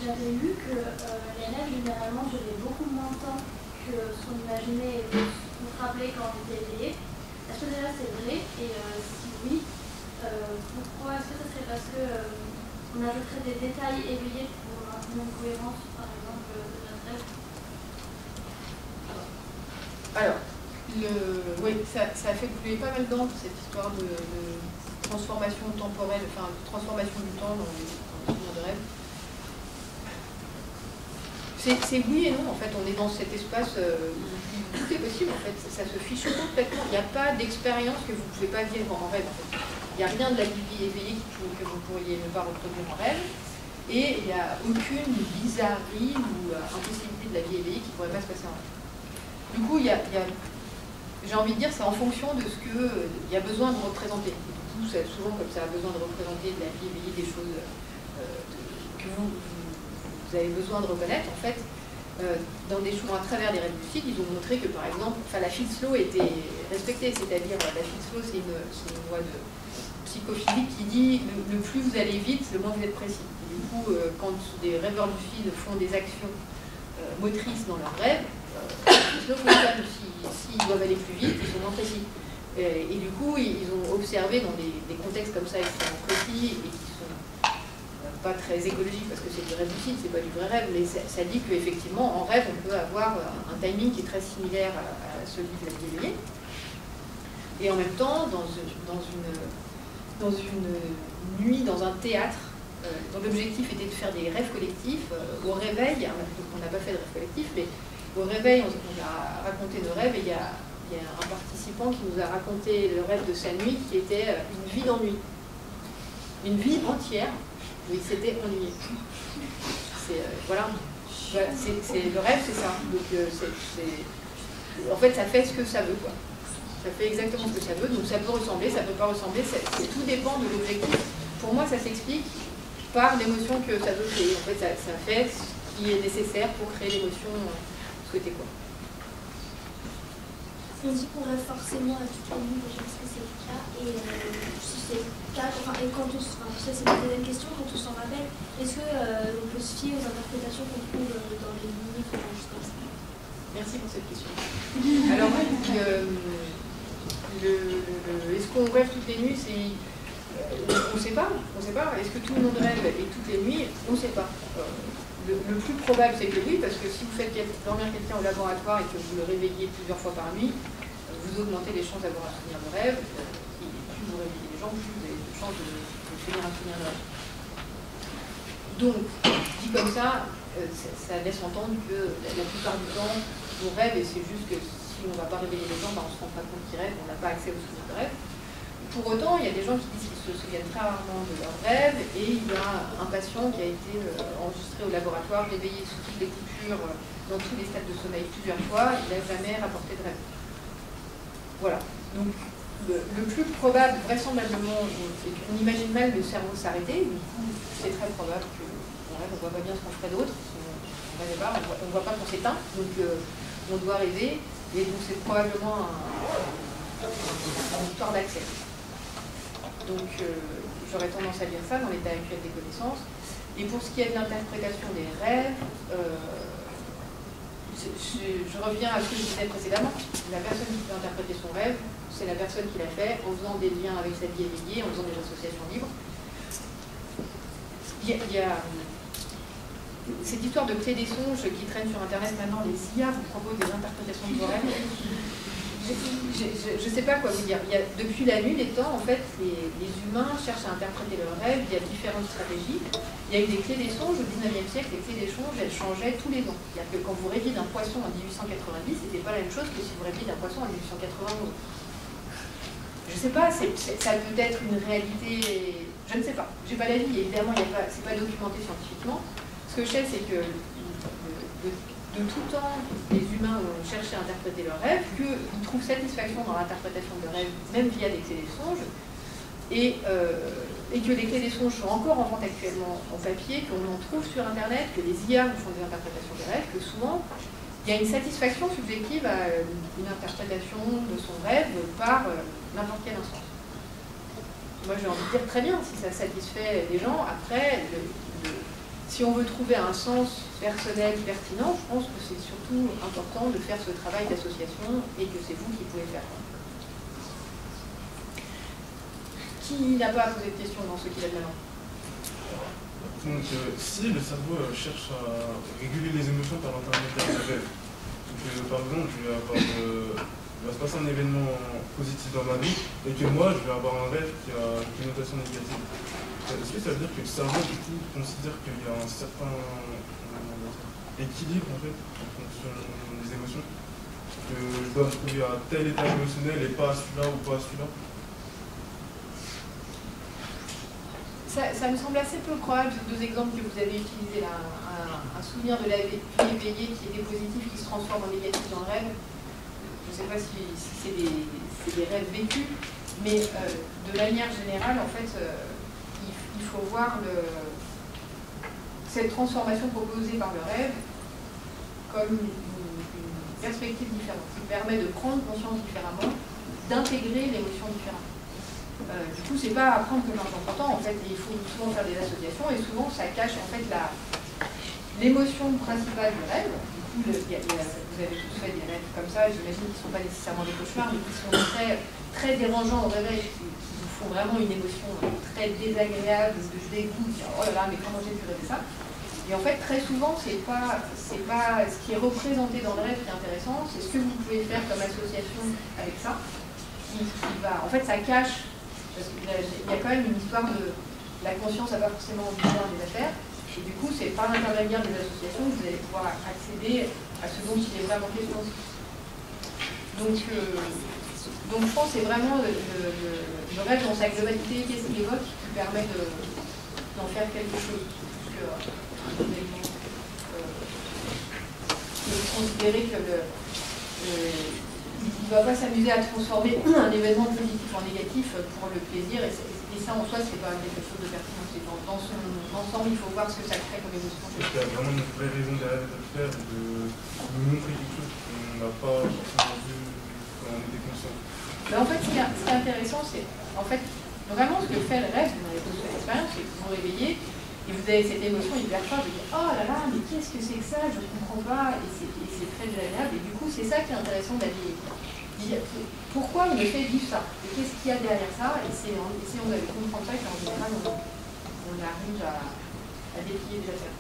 J'avais lu que les rêves, généralement, duraient beaucoup moins de temps que ce qu'on imaginait et qu'on se rappelait quand on était éveillé. Est-ce que déjà c'est vrai? Et si oui, pourquoi? Est-ce que ça serait parce que on ajouterait des détails éveillés pour maintenir une cohérence, par exemple, de notre rêve?
Alors, oui, ça a fait couler pas mal d'encre, cette histoire de transformation temporelle, enfin, de transformation du temps dans les souvenirs de rêve. C'est oui et non, en fait, on est dans cet espace où tout est possible, en fait, ça se fiche complètement. Il n'y a pas d'expérience que vous ne pouvez pas vivre en rêve, en fait. Il n'y a rien de la vie éveillée que vous pourriez ne pas reproduire en rêve, et il n'y a aucune bizarrerie ou impossibilité de la vie éveillée qui ne pourrait pas se passer en rêve. Du coup, j'ai envie de dire, c'est en fonction de ce qu'il y a besoin de représenter. Et du coup, c'est souvent comme ça a besoin de représenter de la vie éveillée, des choses que vous avez besoin de reconnaître, en fait, dans des choses à travers des rêves lucides, ils ont montré que, par exemple, la Fields law était respectée, c'est-à-dire la Fields law, c'est une loi de psychophysique qui dit le plus vous allez vite, le moins vous êtes précis. Et du coup, quand des rêveurs lucides font des actions motrices dans leurs rêves, s'ils doivent aller plus vite, ils sont moins précis. Et du coup, ils ont observé dans des contextes comme ça extrêmement précis et qui sont pas très écologique parce que c'est du rêve lucide, c'est pas du vrai rêve, mais ça dit qu'effectivement en rêve on peut avoir un timing qui est très similaire à celui de la vie éveillée. Et en même temps, dans une nuit, dans un théâtre, dont l'objectif était de faire des rêves collectifs, au réveil, on n'a pas fait de rêve collectif, mais au réveil on a raconté nos rêves et il y a un participant qui nous a raconté le rêve de sa nuit qui était une vie d'ennui. Une vie entière. Oui, c'était ennuyé. Voilà, le rêve, c'est ça. Donc, en fait, ça fait ce que ça veut, quoi. Ça fait exactement ce que ça veut. Donc, ça peut ressembler, ça peut pas ressembler. Tout dépend de l'objectif. Pour moi, ça s'explique par l'émotion que ça veut créer. En fait, ça fait ce qui est nécessaire pour créer l'émotion souhaitée, quoi.
On dit qu'on rêve forcément à toutes les nuits, déjà parce que c'est le cas, et si c'est le cas, et quand ça c'est la deuxième question, quand on s'en rappelle, est-ce qu'on peut se fier aux interprétations qu'on trouve dans les livres, juste comme ça?
Merci pour cette question. Alors, est-ce qu'on rêve toutes les nuits? On ne sait pas. Est-ce que tout le monde rêve et toutes les nuits? On ne sait pas. Le plus probable, c'est que oui, parce que si vous faites dormir quelqu'un au laboratoire et que vous le réveillez plusieurs fois par nuit, vous augmentez les chances d'avoir un souvenir de rêve. Et plus vous réveillez les gens, plus vous avez de chances de finir un souvenir de rêve. Donc, dit comme ça, ça laisse entendre que la plupart du temps, on rêve et c'est juste que si on ne va pas réveiller les gens, on ne se rend pas compte qu'ils rêvent, on n'a pas accès aux souvenirs de rêve. Pour autant, il y a des gens qui disent qu'ils se souviennent très rarement de leurs rêves et il y a un patient qui a été enregistré au laboratoire, réveillé sous toutes les coutures, dans tous les stades de sommeil plusieurs fois, il n'a jamais rapporté de rêve. Voilà. Donc, le plus probable, vraisemblablement, c'est qu'on imagine mal le cerveau s'arrêter. Du coup, c'est très probable qu'on rêve, on ne voit pas bien ce qu'on ferait d'autre. On ne voit pas qu'on s'éteint, donc on doit rêver. Et donc, c'est probablement une histoire d'accès. Donc, j'aurais tendance à dire ça dans l'état actuel des connaissances. Et pour ce qui est de l'interprétation des rêves, je reviens à ce que je disais précédemment. La personne qui peut interpréter son rêve, c'est la personne qui l'a fait en faisant des liens avec sa vie éveillée, en faisant des associations libres. Il y a cette histoire de clé des songes qui traîne sur Internet maintenant, les IA vous proposent des interprétations de vos rêves. Je ne sais pas quoi vous dire. Depuis la nuit des temps, en fait, les humains cherchent à interpréter leurs rêves. Il y a différentes stratégies. Il y a eu des clés des songes au 19e siècle. Les clés des songes, elles changeaient tous les ans. C'est-à-dire que quand vous rêviez d'un poisson en 1890, c'était pas la même chose que si vous rêviez d'un poisson en 1891. Je ne sais pas, ça peut être une réalité. Je ne sais pas. J'ai pas l'avis. Évidemment, c'est pas documenté scientifiquement. Ce que je sais, c'est que de tout temps, les humains ont cherché à interpréter leurs rêves, qu'ils trouvent satisfaction dans l'interprétation de rêves, même via des clés des songes, et que les clés des songes sont encore en vente actuellement en papier, qu'on en trouve sur Internet, que les IA font des interprétations des rêves, que souvent, il y a une satisfaction subjective à une interprétation de son rêve par n'importe quelle instance. Moi j'ai envie de dire très bien, si ça satisfait les gens, après, si on veut trouver un sens personnel pertinent, je pense que c'est surtout important de faire ce travail d'association et que c'est vous qui pouvez le faire. Qui n'a pas posé de questions dans ce qu'il a de la main?
Donc, si le cerveau cherche à réguler les émotions par l'intermédiaire des rêves, donc, par exemple, il va se passer un événement positif dans ma vie et que moi, je vais avoir un rêve qui a une connotation négative. Est-ce que ça veut dire que le cerveau, du coup, considère qu'il y a un certain équilibre, en fait, en fonction des émotions, que je dois me trouver à tel état émotionnel et pas à celui-là ou pas à celui-là?
Ça me semble assez peu probable, ces deux exemples que vous avez utilisés là, un souvenir de la vie éveillée qui était positif, qui se transforme en négatif dans le rêve. Je ne sais pas si c'est des rêves vécus, mais de manière générale, en fait, il faut voir cette transformation proposée par le rêve comme une perspective différente, qui permet de prendre conscience différemment, d'intégrer l'émotion différemment. Du coup, c'est pas à prendre comme argent comptant, en fait, il faut souvent faire des associations, et souvent ça cache en fait l'émotion principale du rêve. Du coup, vous avez tous fait des rêves comme ça, j'imagine qu'ils ne sont pas nécessairement des cauchemars, mais qui sont très dérangeants au réveil, qui vous font vraiment une émotion très désagréable, de dégoût, de dire oh là là, mais comment j'ai pu rêver ça? Et en fait, très souvent, c'est pas ce qui est représenté dans le rêve qui est intéressant, c'est ce que vous pouvez faire comme association avec ça, en fait, ça cache. Parce qu'il y a quand même une histoire de la conscience n'a pas forcément envie de voir des affaires, et du coup c'est par l'intermédiaire des associations que vous allez pouvoir accéder à ce dont il est vraiment question. Donc je pense que c'est vraiment le rêve dans sa globalité, qu'est-ce qu'il évoque, qui permet d'en faire quelque chose. Considérer que il ne va pas s'amuser à transformer un événement positif en négatif pour le plaisir, et ça en soi, c'est pas quelque chose de pertinent. Dans son ensemble, il faut voir ce que ça crée comme émotion.
Il y a vraiment une vraie raison derrière de le faire, de montrer quelque chose qu'on n'a pas forcément vu quand on était conscient.
Mais en fait, ce qui est intéressant, c'est en fait vraiment ce que fait le rêve, vous avez posé l'expérience, c'est que vous vous réveillez et vous avez cette émotion hyper forte de dire oh là là, mais qu'est-ce que c'est que ça, je ne comprends pas, et c'est très désagréable, et du coup c'est ça qui est intéressant d'aller dire pourquoi on me fait vivre ça, et qu'est-ce qu'il y a derrière ça, et essayons d'aller comprendre ça, qu'en général on arrive à déplier des affaires.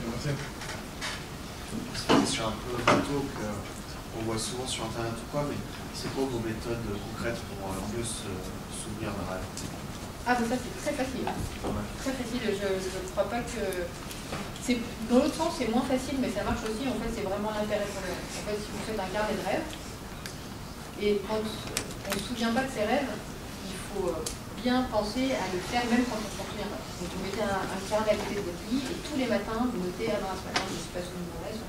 Merci.
C'est une question un peu bateau qu'on voit souvent sur internet ou quoi, mais c'est quoi vos méthodes concrètes pour mieux se souvenir d'un rêve?
Ah, mais ça c'est très facile. Très facile. Je ne crois pas que. Dans l'autre sens, c'est moins facile, mais ça marche aussi. En fait, c'est vraiment l'intérêt pour le rêve. En fait, si vous faites un carnet de rêve, et quand on ne se souvient pas de ses rêves, il faut bien penser à le faire même quand on s'en souvient pas. Donc vous mettez un carnet à côté de votre lit, et tous les matins, vous notez ah ben, ce matin, je ne suis pas souvenu de mon rêve,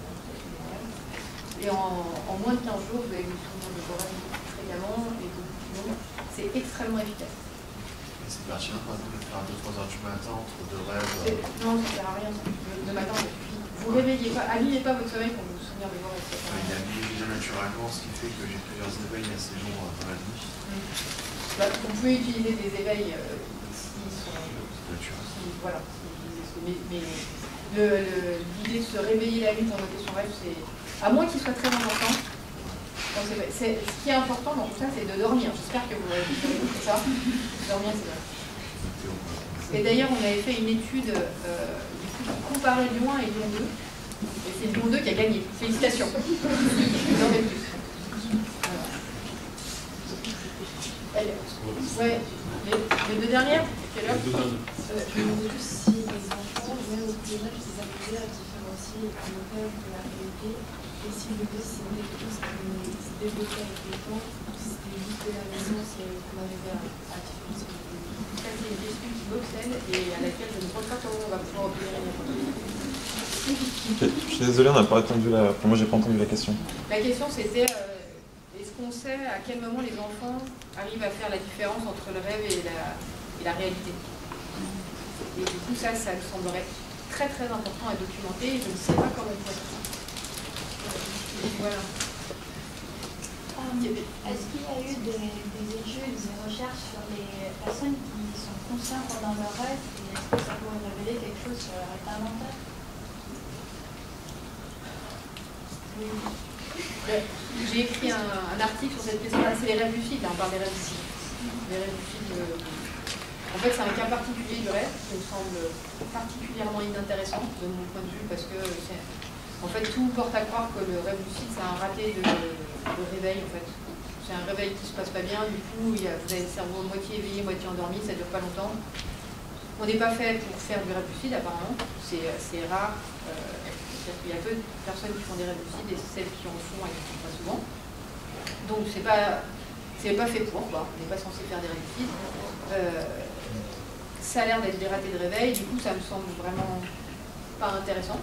et en moins de 15 jours, vous allez vous souvenir de vos rêves beaucoup plus fréquemment et beaucoup plus long. C'est extrêmement efficace.
C'est pertinent, par exemple, de faire 2-3 heures du matin entre deux rêves.
Non, ça ne sert à rien. Le matin, ça suffit. Vous réveillez pas, abîmez pas votre sommeil pour vous souvenir de vos rêves.
Il a mis déjà naturellement, ce qui fait que j'ai plusieurs éveils assez longs dans la nuit.
Vous pouvez utiliser des éveils qui sont. Voilà. Mais l'idée de se réveiller la nuit pour noter son rêve, c'est. À moins qu'il soit très important. Ce qui est important dans tout ça, c'est de dormir. J'espère que vous avez tout ça. Dormir, c'est vrai. Et d'ailleurs, on avait fait une étude qui comparait Lyon 1 et Lyon 2. Et c'est Lyon 2 qui a gagné. Félicitations. Dormez plus. Ouais. Les deux dernières, quelle heure?
Je me demande si les enfants, même au plus jeune âge, ils arrivaient à différencier le rêve de la réalité. Et si le rêve, c'est quelque chose qui se développait avec le temps, si c'était juste de la naissance et qu'on arrivait à différencier les deux.
Ça, c'est une question qui m'obsède et à laquelle je ne pense pas comment on va pouvoir obtenir une réponse.
Je suis désolé, on n'a pas répondu moi, j'ai pas entendu la question.
La question, c'était est-ce qu'on sait à quel moment les enfants arrivent à faire la différence entre le rêve et la réalité? Et du coup, ça me semblerait très très important à documenter et je ne sais pas comment on pourrait faire ça. Voilà.
Est-ce qu'il y a eu des études, des recherches sur les personnes qui sont conscientes pendant leur rêve et est-ce que ça pourrait révéler quelque chose sur leur état mental?
J'ai écrit un article sur cette question-là, c'est les rêves lucides, là on parle des rêves lucides. Les rêves lucides, en fait c'est un cas particulier du rêve qui me semble particulièrement inintéressant de mon point de vue parce que en fait tout porte à croire que le rêve lucide c'est un raté de réveil en fait. C'est un réveil qui se passe pas bien, du coup vous avez le cerveau moitié éveillé, moitié endormi, ça dure pas longtemps. On n'est pas fait pour faire du rêve lucide apparemment, c'est rare. Il y a peu de personnes qui font des rêves lucides et celles qui en font, elles ne font pas souvent. Donc c'est pas fait pour, quoi. On n'est pas censé faire des rêves lucides. Ça a l'air d'être des ratés de réveil, du coup ça me semble vraiment pas intéressant.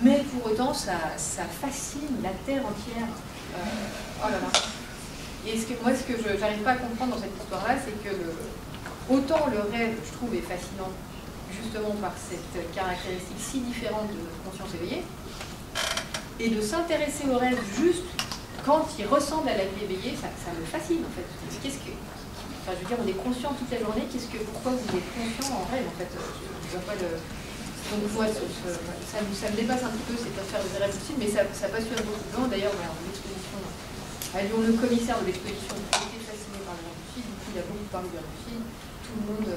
Mais pour autant ça fascine la terre entière. Oh là là. Et moi ce que je n'arrive pas à comprendre dans cette histoire-là, c'est que autant le rêve, je trouve, est fascinant justement par cette caractéristique si différente de notre conscience éveillée, et de s'intéresser au rêve juste quand il ressemble à la vie éveillée, ça me fascine en fait. Enfin, je veux dire, on est conscient toute la journée, pourquoi vous êtes conscient en rêve en fait? Je vois pas le... Donc moi, ça me dépasse un petit peu cette affaire des rêves lucides, mais ça passionne beaucoup de gens. D'ailleurs, dans l'exposition à Lyon, le commissaire de l'exposition était fasciné par les rêves lucides, du coup il a beaucoup parlé des rêves lucides, tout le monde...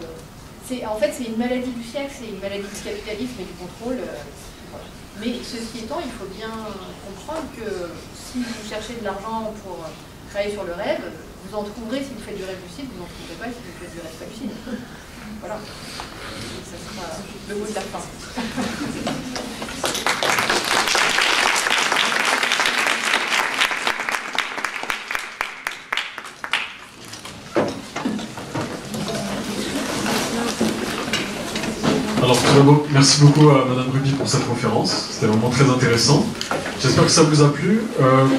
En fait, c'est une maladie du siècle, c'est une maladie du capitalisme et du contrôle. Voilà. Mais ceci étant, il faut bien comprendre que si vous cherchez de l'argent pour travailler sur le rêve, vous en trouverez si vous faites du rêve lucide, vous n'en trouverez pas si vous faites du rêve pas lucide. Voilà. Ça sera le mot de la fin.
Alors tout d'abord, merci beaucoup à Madame Ruby pour cette conférence, c'était vraiment très intéressant. J'espère que ça vous a plu.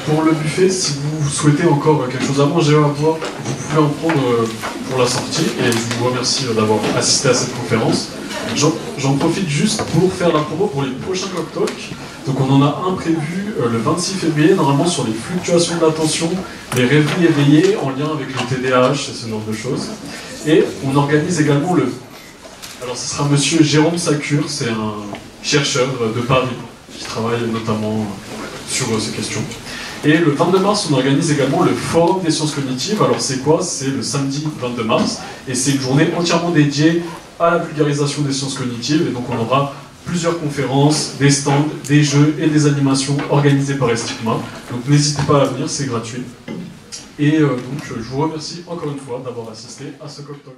Pour le buffet, si vous souhaitez encore quelque chose à manger ou à boire, vous pouvez en prendre pour la sortie, et je vous remercie d'avoir assisté à cette conférence. J'en profite juste pour faire la promo pour les prochains Coq Talk. Donc on en a un prévu le 26 février, normalement sur les fluctuations de l'attention, les rêveries éveillées en lien avec le TDAH et ce genre de choses. Et on organise également alors ce sera monsieur Jérôme Sacure, c'est un chercheur de Paris qui travaille notamment sur ces questions. Et le 22 mars, on organise également le Forum des sciences cognitives. Alors c'est quoi? C'est le samedi 22 mars, et c'est une journée entièrement dédiée à la vulgarisation des sciences cognitives, et donc on aura plusieurs conférences, des stands, des jeux et des animations organisées par Estigma. Donc n'hésitez pas à venir, c'est gratuit. Et donc je vous remercie encore une fois d'avoir assisté à ce Coq Talk.